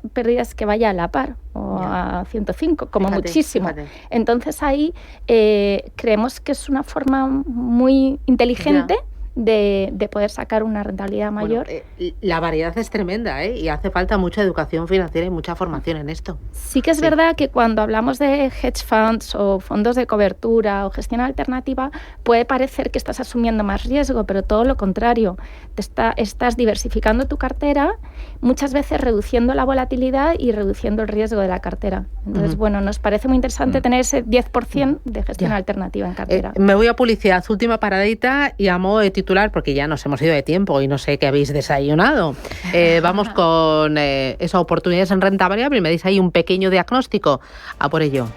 que vaya a la par o a 105, como muchísimo. Entonces ahí creemos que es una forma muy inteligente de poder sacar una rentabilidad mayor. Bueno, la variedad es tremenda, y hace falta mucha educación financiera y mucha formación en esto. Sí que es verdad que cuando hablamos de hedge funds o fondos de cobertura o gestión alternativa, puede parecer que estás asumiendo más riesgo, pero todo lo contrario. Estás diversificando tu cartera, muchas veces reduciendo la volatilidad y reduciendo el riesgo de la cartera. Entonces, bueno, nos parece muy interesante tener ese 10% de gestión alternativa en cartera. Me voy a publicidad, última paradita y a modo de titular, porque ya nos hemos ido de tiempo y no sé qué habéis desayunado. Vamos con esas oportunidades en renta variable y me deis ahí un pequeño diagnóstico. A por ello.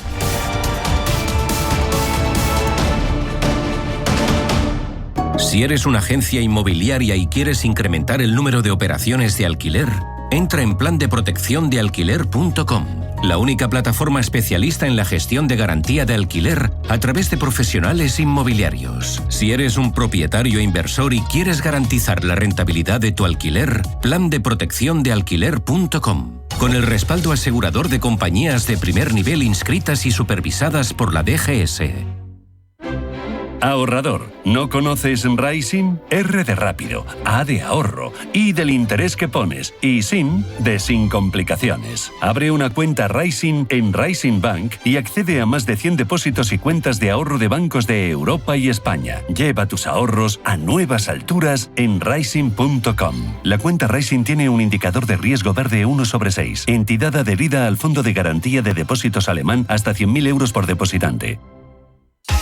Si eres una agencia inmobiliaria y quieres incrementar el número de operaciones de alquiler, entra en plandeprotecciondealquiler.com, la única plataforma especialista en la gestión de garantía de alquiler a través de profesionales inmobiliarios. Si eres un propietario inversor y quieres garantizar la rentabilidad de tu alquiler, plandeprotecciondealquiler.com, con el respaldo asegurador de compañías de primer nivel inscritas y supervisadas por la DGS. Ahorrador, ¿no conoces Rising? R de rápido, A de ahorro, I del interés que pones y SIN de sin complicaciones. Abre una cuenta Rising en Rising Bank y accede a más de 100 depósitos y cuentas de ahorro de bancos de Europa y España. Lleva tus ahorros a nuevas alturas en Rising.com. La cuenta Rising tiene un indicador de riesgo verde 1/6, entidad adherida al Fondo de Garantía de Depósitos alemán hasta 100.000 euros por depositante.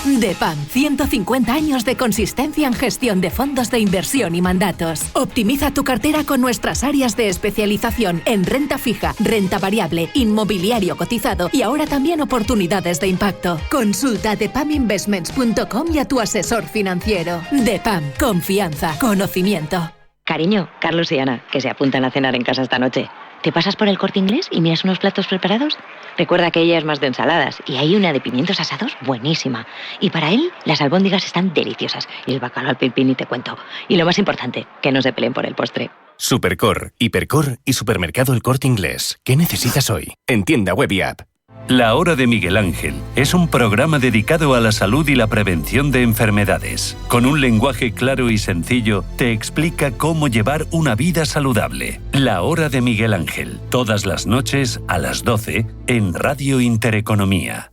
DEPAM, 150 años de consistencia en gestión de fondos de inversión y mandatos. Optimiza tu cartera con nuestras áreas de especialización en renta fija, renta variable, inmobiliario cotizado y ahora también oportunidades de impacto. Consulta depaminvestments.com y a tu asesor financiero. DEPAM, confianza, conocimiento. Cariño, Carlos y Ana, que se apuntan a cenar en casa esta noche. ¿Te pasas por el Corte Inglés y miras unos platos preparados? Recuerda que ella es más de ensaladas y hay una de pimientos asados buenísima. Y para él, las albóndigas están deliciosas y el bacalao al pilpín ni te cuento. Y lo más importante, que no se peleen por el postre. Supercor, Hipercor y Supermercado El Corte Inglés. ¿Qué necesitas hoy? En tienda web y app. La Hora de Miguel Ángel es un programa dedicado a la salud y la prevención de enfermedades. Con un lenguaje claro y sencillo, te explica cómo llevar una vida saludable. La Hora de Miguel Ángel, todas las noches a las 12 en Radio Intereconomía.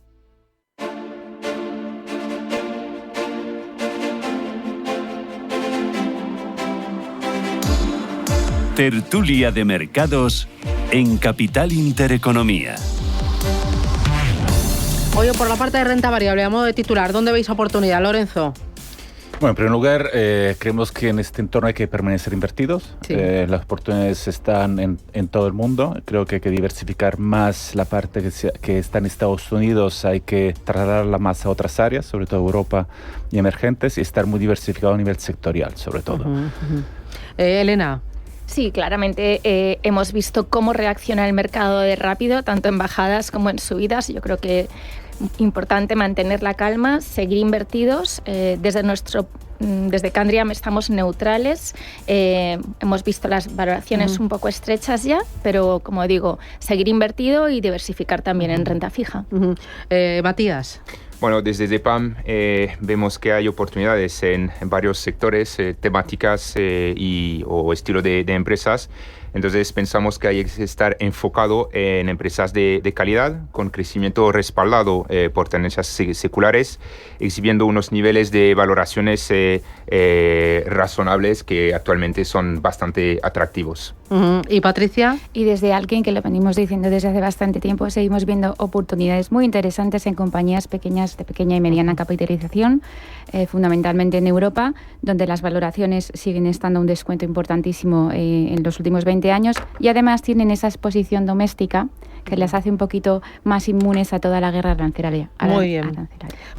Tertulia de mercados en Capital Intereconomía. Oye, por la parte de renta variable, a modo de titular, ¿dónde veis oportunidad, Lorenzo? Bueno, en primer lugar, creemos que en este entorno hay que permanecer invertidos. Sí. Las oportunidades están en todo el mundo. Creo que hay que diversificar más la parte que está en Estados Unidos. Hay que trasladarla más a otras áreas, sobre todo Europa y emergentes, y estar muy diversificado a nivel sectorial, sobre todo. Elena. Sí, claramente hemos visto cómo reacciona el mercado de rápido, tanto en bajadas como en subidas. Yo creo que importante mantener la calma, seguir invertidos. Desde Candriam estamos neutrales. Hemos visto las valoraciones un poco estrechas ya, pero como digo, seguir invertido y diversificar también en renta fija. Matías. Bueno, desde DEPAM vemos que hay oportunidades en varios sectores, temáticas o estilo de empresas. Entonces pensamos que hay que estar enfocado en empresas de calidad, con crecimiento respaldado por tendencias seculares, exhibiendo unos niveles de valoraciones razonables que actualmente son bastante atractivos. ¿Y Patricia? Y desde alguien que lo venimos diciendo desde hace bastante tiempo, seguimos viendo oportunidades muy interesantes en compañías pequeñas, de pequeña y mediana capitalización, fundamentalmente en Europa, donde las valoraciones siguen estando a un descuento importantísimo en los últimos 20 años y además tienen esa exposición doméstica que les hace un poquito más inmunes a toda la guerra arancelaria. Muy bien.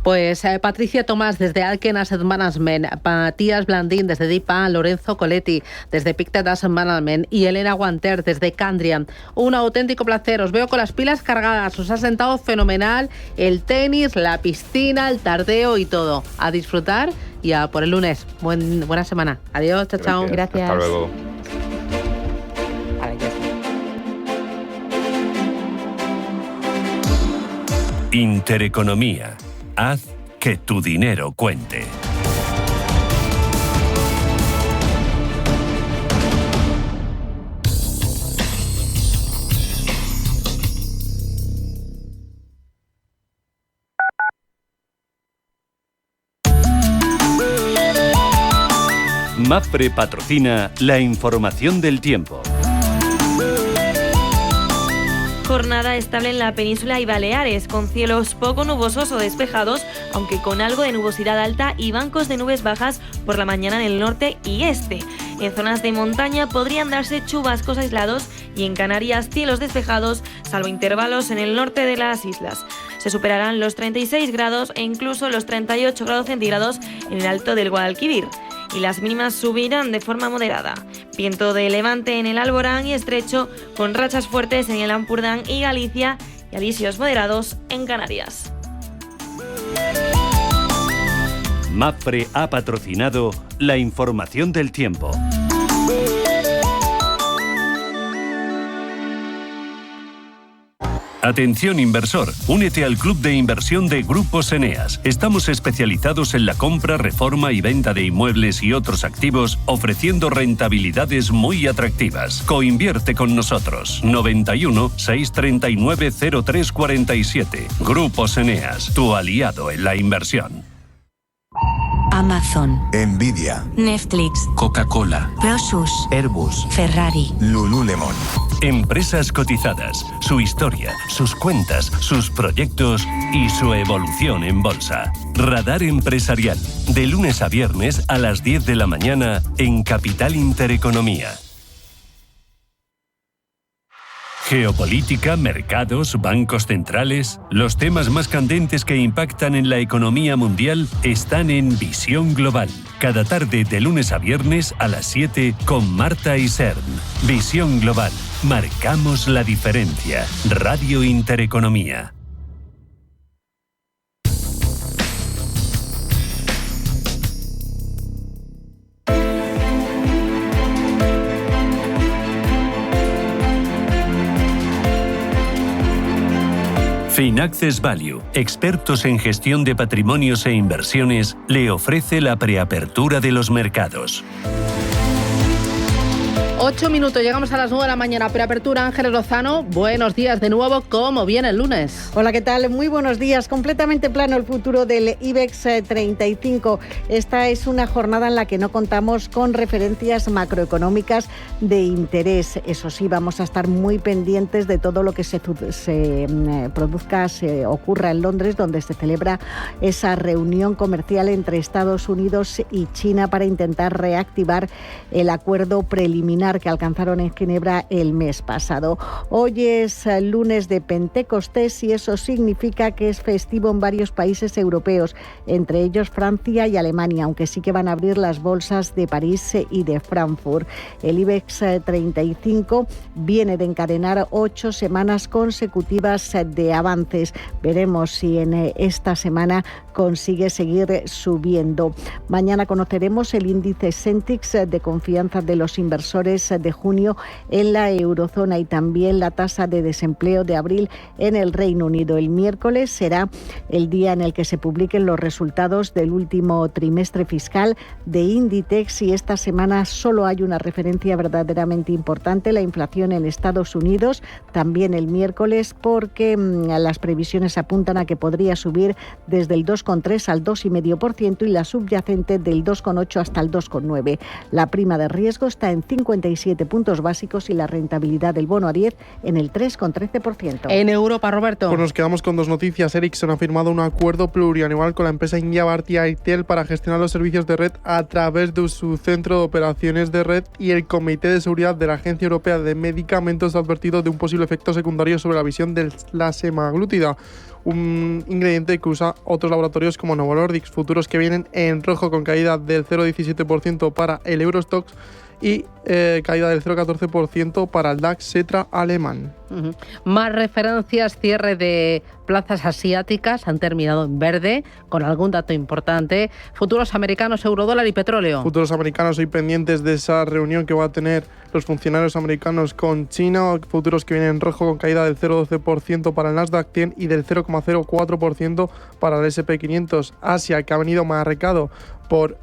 Pues Patricia Tomás desde Alken Asset Management, Matías Blandín desde DIPA, Lorenzo Coletti desde Pictet Asset Management y Elena Guanter desde Candriam. Un auténtico placer, os veo con las pilas cargadas, os ha sentado fenomenal el tenis, la piscina, el tardeo y todo. A disfrutar y a por el lunes. Buena semana. Adiós, chao, chao. Gracias. Hasta luego. Intereconomía. Haz que tu dinero cuente. MAPFRE patrocina la información del tiempo. Jornada estable en la península y Baleares, con cielos poco nubosos o despejados, aunque con algo de nubosidad alta y bancos de nubes bajas por la mañana en el norte y este. En zonas de montaña podrían darse chubascos aislados y en Canarias cielos despejados, salvo intervalos en el norte de las islas. Se superarán los 36 grados e incluso los 38 grados centígrados en el alto del Guadalquivir. Y las mínimas subirán de forma moderada. Viento de levante en el Alborán y estrecho, con rachas fuertes en el Ampurdán y Galicia y alisios moderados en Canarias. MAPFRE ha patrocinado la información del tiempo. Atención inversor, únete al club de inversión de Grupos Eneas. Estamos especializados en la compra, reforma y venta de inmuebles y otros activos, ofreciendo rentabilidades muy atractivas. Coinvierte con nosotros. 91 639 0347. Grupos Eneas, tu aliado en la inversión. Amazon, Nvidia, Netflix, Coca-Cola, Prosus, Airbus, Ferrari, Lululemon. Empresas cotizadas, su historia, sus cuentas, sus proyectos y su evolución en bolsa. Radar Empresarial, de lunes a viernes a las 10 de la mañana en Capital Intereconomía. Geopolítica, mercados, bancos centrales. Los temas más candentes que impactan en la economía mundial están en Visión Global. Cada tarde de lunes a viernes a las 7 con Marta Isern. Visión Global. Marcamos la diferencia. Radio Intereconomía. Finaccess Value, expertos en gestión de patrimonios e inversiones, le ofrece la preapertura de los mercados. 8 minutos, llegamos a las 9 de la mañana. Preapertura, Ángeles Lozano. Buenos días de nuevo. ¿Cómo viene el lunes? Hola, ¿qué tal? Muy buenos días. Completamente plano el futuro del IBEX 35. Esta es una jornada en la que no contamos con referencias macroeconómicas de interés. Eso sí, vamos a estar muy pendientes de todo lo que se ocurra en Londres, donde se celebra esa reunión comercial entre Estados Unidos y China para intentar reactivar el acuerdo preliminar par que alcanzaron en Ginebra el mes pasado. Hoy es lunes de Pentecostés y eso significa que es festivo en varios países europeos, entre ellos Francia y Alemania, aunque sí que van a abrir las bolsas de París y de Frankfurt. El IBEX 35 viene de encadenar 8 semanas consecutivas de avances. Veremos si en esta semana consigue seguir subiendo. Mañana conoceremos el índice Sentix de confianza de los inversores de junio en la eurozona y también la tasa de desempleo de abril en el Reino Unido. El miércoles será el día en el que se publiquen los resultados del último trimestre fiscal de Inditex y esta semana solo hay una referencia verdaderamente importante, la inflación en Estados Unidos, también el miércoles, porque las previsiones apuntan a que podría subir desde el 2,3 al 2,5% y la subyacente del 2,8 hasta el 2,9. La prima de riesgo está en 57 puntos básicos y la rentabilidad del bono a 10 en el 3,13%. En Europa, Roberto. Pues nos quedamos con dos noticias. Ericsson ha firmado un acuerdo plurianual con la empresa india Bharti Airtel para gestionar los servicios de red a través de su centro de operaciones de red, y el Comité de Seguridad de la Agencia Europea de Medicamentos ha advertido de un posible efecto secundario sobre la visión de la semaglútida, un ingrediente que usa otros laboratorios como Novo Nordisk. Futuros que vienen en rojo con caída del 0,17% para el Eurostoxx y caída del 0,14% para el DAX Xetra alemán. Más referencias, cierre de plazas asiáticas han terminado en verde, con algún dato importante. Futuros americanos, eurodólar y petróleo. Futuros americanos hoy pendientes de esa reunión que va a tener los funcionarios americanos con China. Futuros que vienen en rojo con caída del 0,12% para el Nasdaq 100 y del 0,04% para el S&P 500. Asia, que ha venido marcado por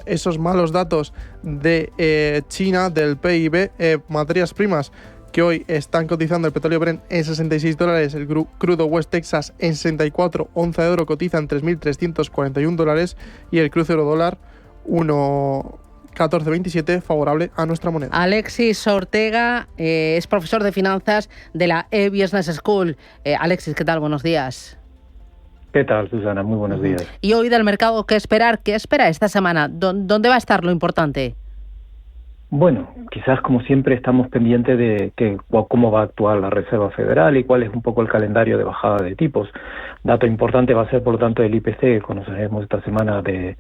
esos malos datos de China, del PIB, materias primas que hoy están cotizando el petróleo Brent en $66, el crudo West Texas en 64, onza de oro cotiza en $3.341 y el cruce euro-dólar 1,1427 favorable a nuestra moneda. Alexis Ortega es profesor de finanzas de la E-Business School. Alexis, ¿qué tal? Buenos días. ¿Qué tal, Susana? Muy buenos días. Y hoy del mercado, ¿qué esperar? ¿Qué espera esta semana? ¿Dónde va a estar lo importante? Bueno, quizás como siempre estamos pendientes de cómo va a actuar la Reserva Federal y cuál es un poco el calendario de bajada de tipos. Dato importante va a ser, por lo tanto, el IPC que conoceremos esta semana de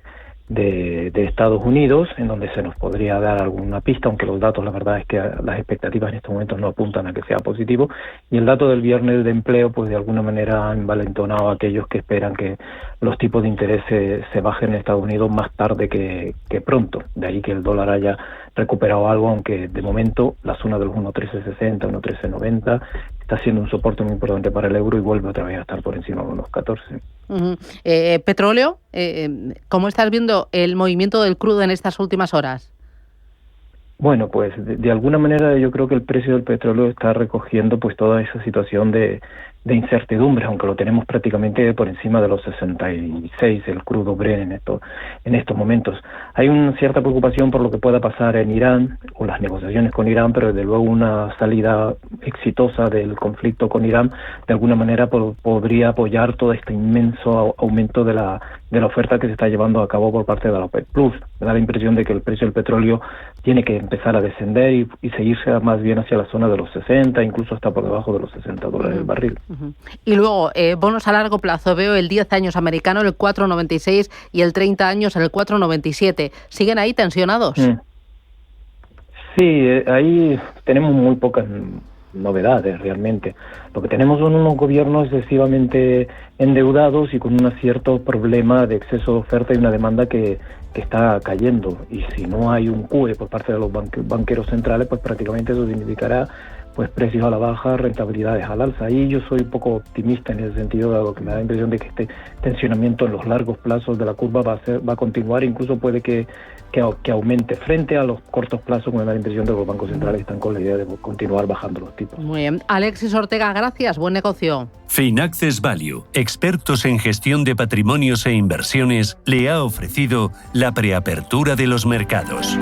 Estados Unidos, en donde se nos podría dar alguna pista, aunque los datos, la verdad es que las expectativas en estos momentos no apuntan a que sea positivo, y el dato del viernes de empleo, pues de alguna manera ha envalentonado a aquellos que esperan que los tipos de interés se bajen en Estados Unidos más tarde que pronto, de ahí que el dólar haya recuperado algo, aunque de momento la zona de los 1.1360, 1.1390 está siendo un soporte muy importante para el euro y vuelve otra vez a estar por encima de unos 14. Petróleo, ¿cómo estás viendo el movimiento del crudo en estas últimas horas? Bueno, pues de alguna manera yo creo que el precio del petróleo está recogiendo pues toda esa situación de incertidumbre, aunque lo tenemos prácticamente por encima de los 66, el crudo Brent en estos momentos. Hay una cierta preocupación por lo que pueda pasar en Irán o las negociaciones con Irán, pero desde luego una salida exitosa del conflicto con Irán de alguna manera podría apoyar todo este inmenso aumento de la oferta que se está llevando a cabo por parte de la OPEC Plus. Me da la impresión de que el precio del petróleo tiene que empezar a descender y seguirse más bien hacia la zona de los 60, incluso hasta por debajo de los $60 el barril. Y luego, bonos a largo plazo, veo el 10 años americano el 4,96 y el 30 años el 4,97. ¿Siguen ahí tensionados? Sí, ahí tenemos muy pocas novedades realmente. Lo que tenemos son unos gobiernos excesivamente endeudados y con un cierto problema de exceso de oferta y una demanda que está cayendo. Y si no hay un QE por parte de los banqueros centrales, pues prácticamente eso significará pues precios a la baja, rentabilidades al alza. Ahí yo soy un poco optimista en ese sentido, dado que me da la impresión de que este tensionamiento en los largos plazos de la curva va a continuar, incluso puede que aumente frente a los cortos plazos. Me da la impresión de que los bancos centrales están con la idea de continuar bajando los tipos. Muy bien. Alexis Ortega, gracias. Buen negocio. Finaccess Value, expertos en gestión de patrimonios e inversiones, le ha ofrecido la preapertura de los mercados.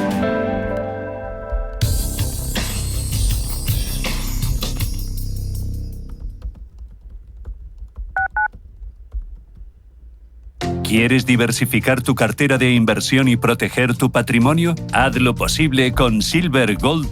¿Quieres diversificar tu cartera de inversión y proteger tu patrimonio? Haz lo posible con Silver Gold